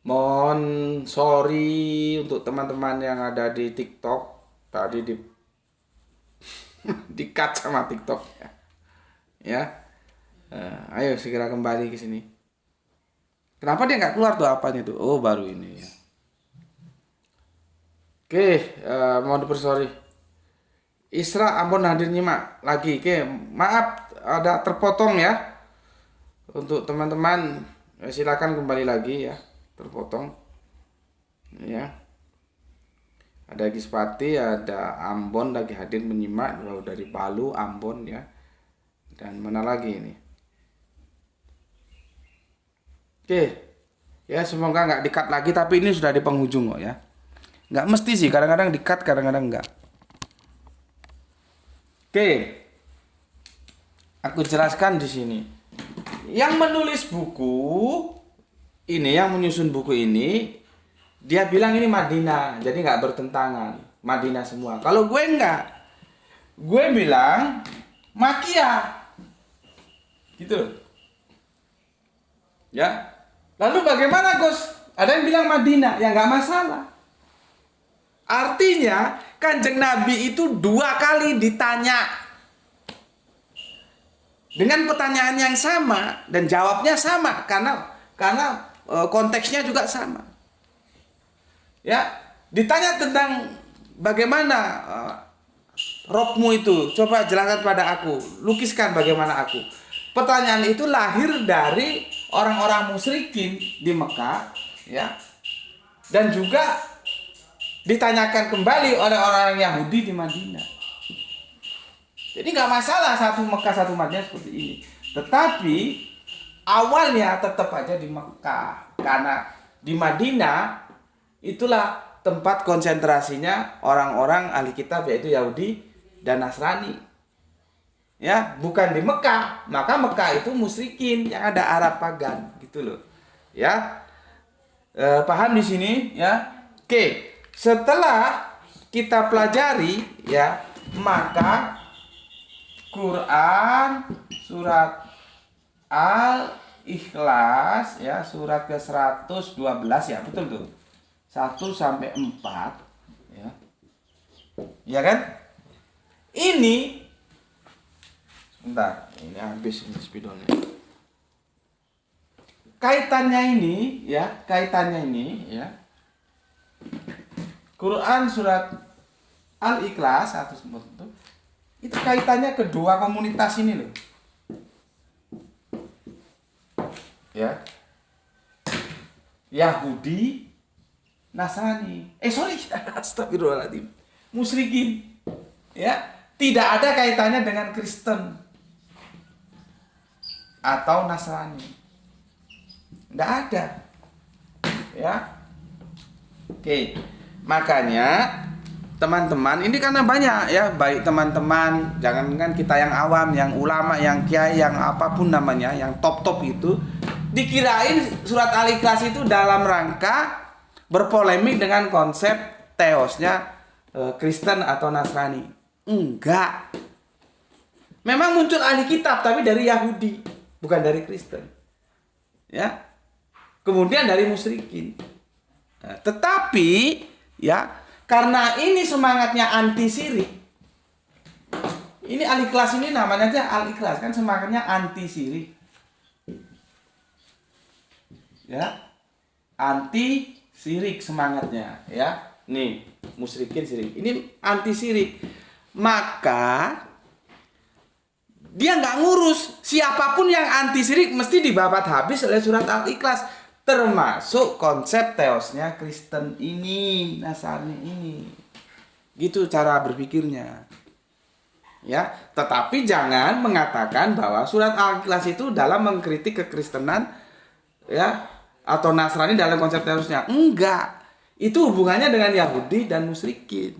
Speaker 1: Mohon sorry untuk teman-teman yang ada di TikTok tadi di-cut sama TikTok ya. Ya. Ayo segera kembali ke sini. Kenapa dia nggak keluar tuh apanya tuh? Oh, baru ini ya. Oke, mohon dipersorry. Isra Ambon hadir nyimak lagi. Oke, maaf ada terpotong ya. Untuk teman-teman silakan kembali lagi ya. Terpotong. Ya. Ada Gispati, ada Ambon lagi hadir menyimak dari Palu, Ambon ya. Dan mana lagi ini? Oke. Ya, semoga nggak di-cut lagi, tapi ini sudah di penghujung kok ya. Nggak mesti sih, kadang-kadang di-cut, kadang-kadang nggak. Oke. Aku jelaskan di sini. Yang menulis buku ini, yang menyusun buku ini, dia bilang ini Madinah, jadi nggak bertentangan. Madinah semua. Kalau gue enggak, gue bilang Makkiyah, gitu loh. Ya. Lalu bagaimana Gus? Ada yang bilang Madinah, ya nggak masalah. Artinya Kanjeng Nabi itu 2 kali ditanya dengan pertanyaan yang sama dan jawabnya sama karena konteksnya juga sama. Ya, ditanya tentang bagaimana robmu itu, coba jelaskan pada aku, lukiskan bagaimana aku. Pertanyaan itu lahir dari orang-orang musyrikin di Mekah, ya, dan juga ditanyakan kembali oleh orang Yahudi di Madinah. Jadi nggak masalah satu Mekah satu Madinah seperti ini. Tetapi awalnya tetap aja di Mekah, karena di Madinah itulah tempat konsentrasinya orang-orang ahli kitab, yaitu Yahudi dan Nasrani. Ya, bukan di Mekah. Maka Mekah itu musyrikin, yang ada Arab pagan, gitu loh. Ya, paham di sini? Ya, oke. Setelah kita pelajari, ya, maka Quran surat Al-Ikhlas, ya, surat ke-112, ya, betul tuh. 1 sampai 4, ya. Ya kan? Ini bentar, ini habis ini spidolnya. Kaitannya ini, ya, ya. Quran surat Al-Ikhlas 1 itu kaitannya kedua komunitas ini loh. Ya. Yahudi, Nasrani. Astagfirullahaladzim. Musyrikin. Ya, tidak ada kaitannya dengan Kristen atau Nasrani. Enggak ada. Ya. Oke. Makanya teman-teman, ini karena banyak ya, baik teman-teman, jangankan kita yang awam, yang ulama, yang kiai, yang apapun namanya, yang top-top itu, dikirain surat Al-Ikhlas itu dalam rangka berpolemik dengan konsep teosnya Kristen atau Nasrani. Enggak. Memang muncul ahli kitab, tapi dari Yahudi, bukan dari Kristen. Ya. Kemudian dari musyrikin. Nah, tetapi ya, karena ini semangatnya anti syirik. Ini Al-Ikhlas ini namanya aja Al-Ikhlas, kan semangatnya anti syirik. Ya. Anti syirik semangatnya, ya. Nih, musyrikin syirik. Ini anti syirik. Maka dia nggak ngurus siapapun yang anti syirik mesti dibabat habis oleh surat Al-Ikhlas. Termasuk konsep teosnya Kristen ini, Nasrani ini. Gitu cara berpikirnya. Ya, tetapi jangan mengatakan bahwa surat Al-Ikhlas itu dalam mengkritik kekristenan, ya, atau Nasrani dalam konsep teosnya. Enggak. Itu hubungannya dengan Yahudi dan musyrikin.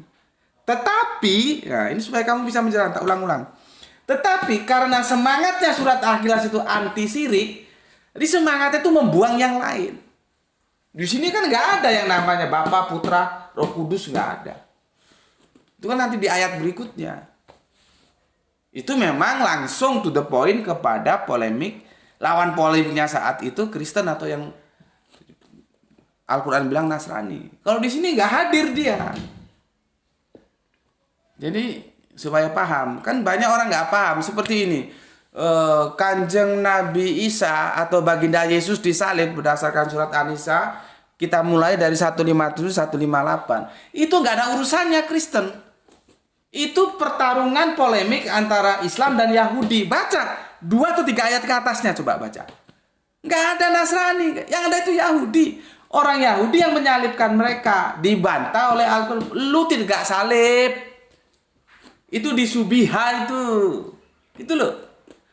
Speaker 1: Tetapi, ya, ini supaya kamu bisa menjelaskan, tak ulang-ulang. Tetapi karena semangatnya surat Al-Ikhlas itu anti syirik, jadi semangatnya itu membuang yang lain. Di sini kan nggak ada yang namanya Bapa, Putra, Roh Kudus, nggak ada. Itu kan nanti di ayat berikutnya. Itu memang langsung to the point kepada polemik. Lawan polemiknya saat itu Kristen atau yang Al-Quran bilang Nasrani. Kalau di sini nggak hadir dia. Jadi supaya paham, kan banyak orang nggak paham seperti ini. Kanjeng Nabi Isa atau baginda Yesus disalib berdasarkan surat An-Nisa, kita mulai dari 157 158. Itu nggak ada urusannya Kristen. Itu pertarungan polemik antara Islam dan Yahudi. Baca 2 atau 3 ayat ke atasnya, coba baca. Nggak ada Nasrani, yang ada itu Yahudi. Orang Yahudi yang menyalibkan mereka dibantah oleh Al-Quran. Lu tidak salib. Itu di Subiha itu. Itu loh.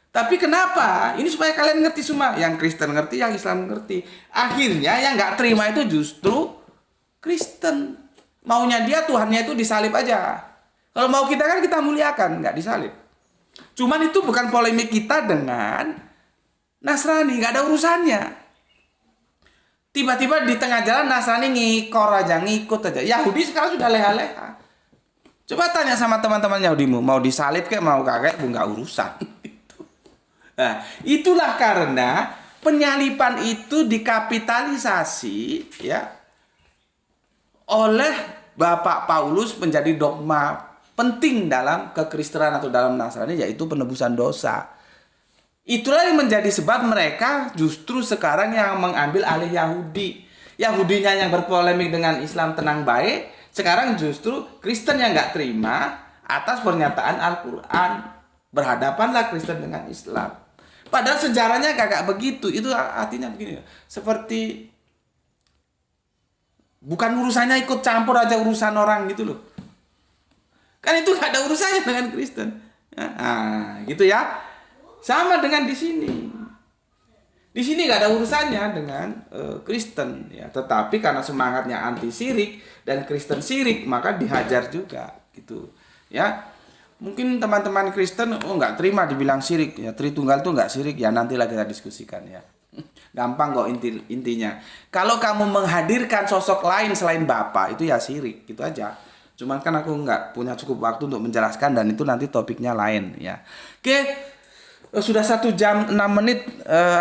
Speaker 1: Tapi kenapa? Ini supaya kalian ngerti semua. Yang Kristen ngerti, yang Islam ngerti. Akhirnya yang nggak terima itu justru Kristen. Maunya dia Tuhannya itu disalib aja. Kalau mau kita kan kita muliakan, nggak disalib. Cuman itu bukan polemik kita dengan Nasrani, nggak ada urusannya. Tiba-tiba di tengah jalan Nasrani ngikut aja. Yahudi sekarang sudah leha-leha. Coba tanya sama teman-teman Yahudimu, mau disalib kayak mau kagak, nggak urusan. Nah, itulah karena penyaliban itu dikapitalisasi ya oleh Bapak Paulus menjadi dogma penting dalam kekristenan atau dalam Nasrani, yaitu penebusan dosa. Itulah yang menjadi sebab mereka justru sekarang yang mengambil alih Yahudi. Yahudinya yang berpolemik dengan Islam tenang baik, sekarang justru Kristen yang nggak terima atas pernyataan Al-Quran. Berhadapanlah Kristen dengan Islam. Padahal sejarahnya kagak begitu. Itu artinya begini. Seperti bukan urusannya ikut campur aja urusan orang gitu loh. Kan itu gak ada urusannya dengan Kristen. Nah, gitu ya. Sama dengan di sini. Di sini gak ada urusannya dengan Kristen ya. Tetapi karena semangatnya anti syirik dan Kristen syirik, maka dihajar juga gitu. Ya. Mungkin teman-teman Kristen nggak terima dibilang syirik ya, Tritunggal itu nggak syirik ya, nantilah kita diskusikan ya. Gampang kok intinya. Kalau kamu menghadirkan sosok lain selain Bapa itu ya syirik, gitu aja. Cuman kan aku nggak punya cukup waktu untuk menjelaskan dan itu nanti topiknya lain ya. Oke, sudah 1 jam 6 menit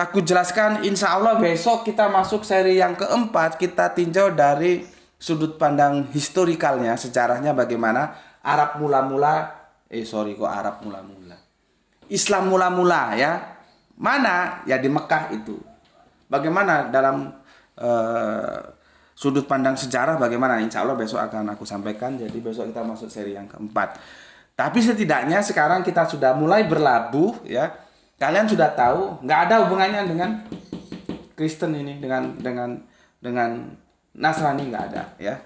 Speaker 1: aku jelaskan. Insya Allah besok kita masuk seri yang keempat, kita tinjau dari sudut pandang historikalnya, sejarahnya bagaimana Arab mula-mula. Islam mula-mula ya. Mana? Ya di Mekah itu. Bagaimana dalam sudut pandang sejarah bagaimana? Insya Allah besok akan aku sampaikan. Jadi besok kita masuk seri yang keempat. Tapi setidaknya sekarang kita sudah mulai berlabuh ya. Kalian sudah tahu, nggak ada hubungannya dengan Kristen ini, dengan Nasrani nggak ada ya.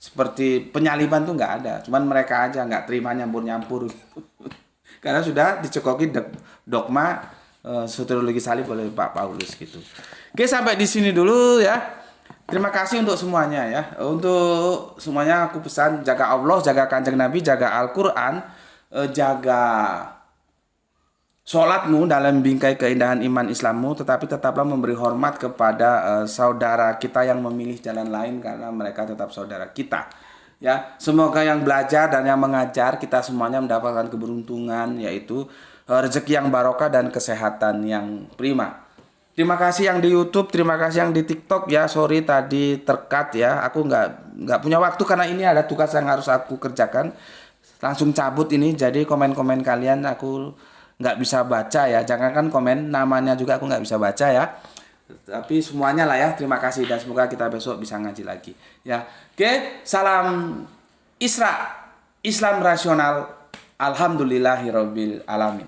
Speaker 1: Seperti penyaliban tuh nggak ada, cuman mereka aja nggak terima nyampur-nyampur karena sudah dicekoki dogma soteriologi salib oleh Pak Paulus gitu. Oke, sampai di sini dulu ya. Terima kasih untuk semuanya ya. Untuk semuanya aku pesan jaga Allah, jaga Kanjeng Nabi, jaga Al-Quran, jaga sholatmu dalam bingkai keindahan iman Islammu, tetapi tetaplah memberi hormat kepada saudara kita yang memilih jalan lain karena mereka tetap saudara kita. Ya, semoga yang belajar dan yang mengajar kita semuanya mendapatkan keberuntungan, yaitu rezeki yang barokah dan kesehatan yang prima. Terima kasih yang di YouTube, terima kasih yang di TikTok ya. Sorry tadi terkat ya. Aku nggak punya waktu karena ini ada tugas yang harus aku kerjakan. Langsung cabut ini. Jadi komen-komen kalian aku nggak bisa baca ya, jangankan komen, namanya juga aku nggak bisa baca ya. Tapi semuanya lah ya, terima kasih dan semoga kita besok bisa ngaji lagi ya. Oke, salam Isra, Islam rasional, alhamdulillahirobbil alamin.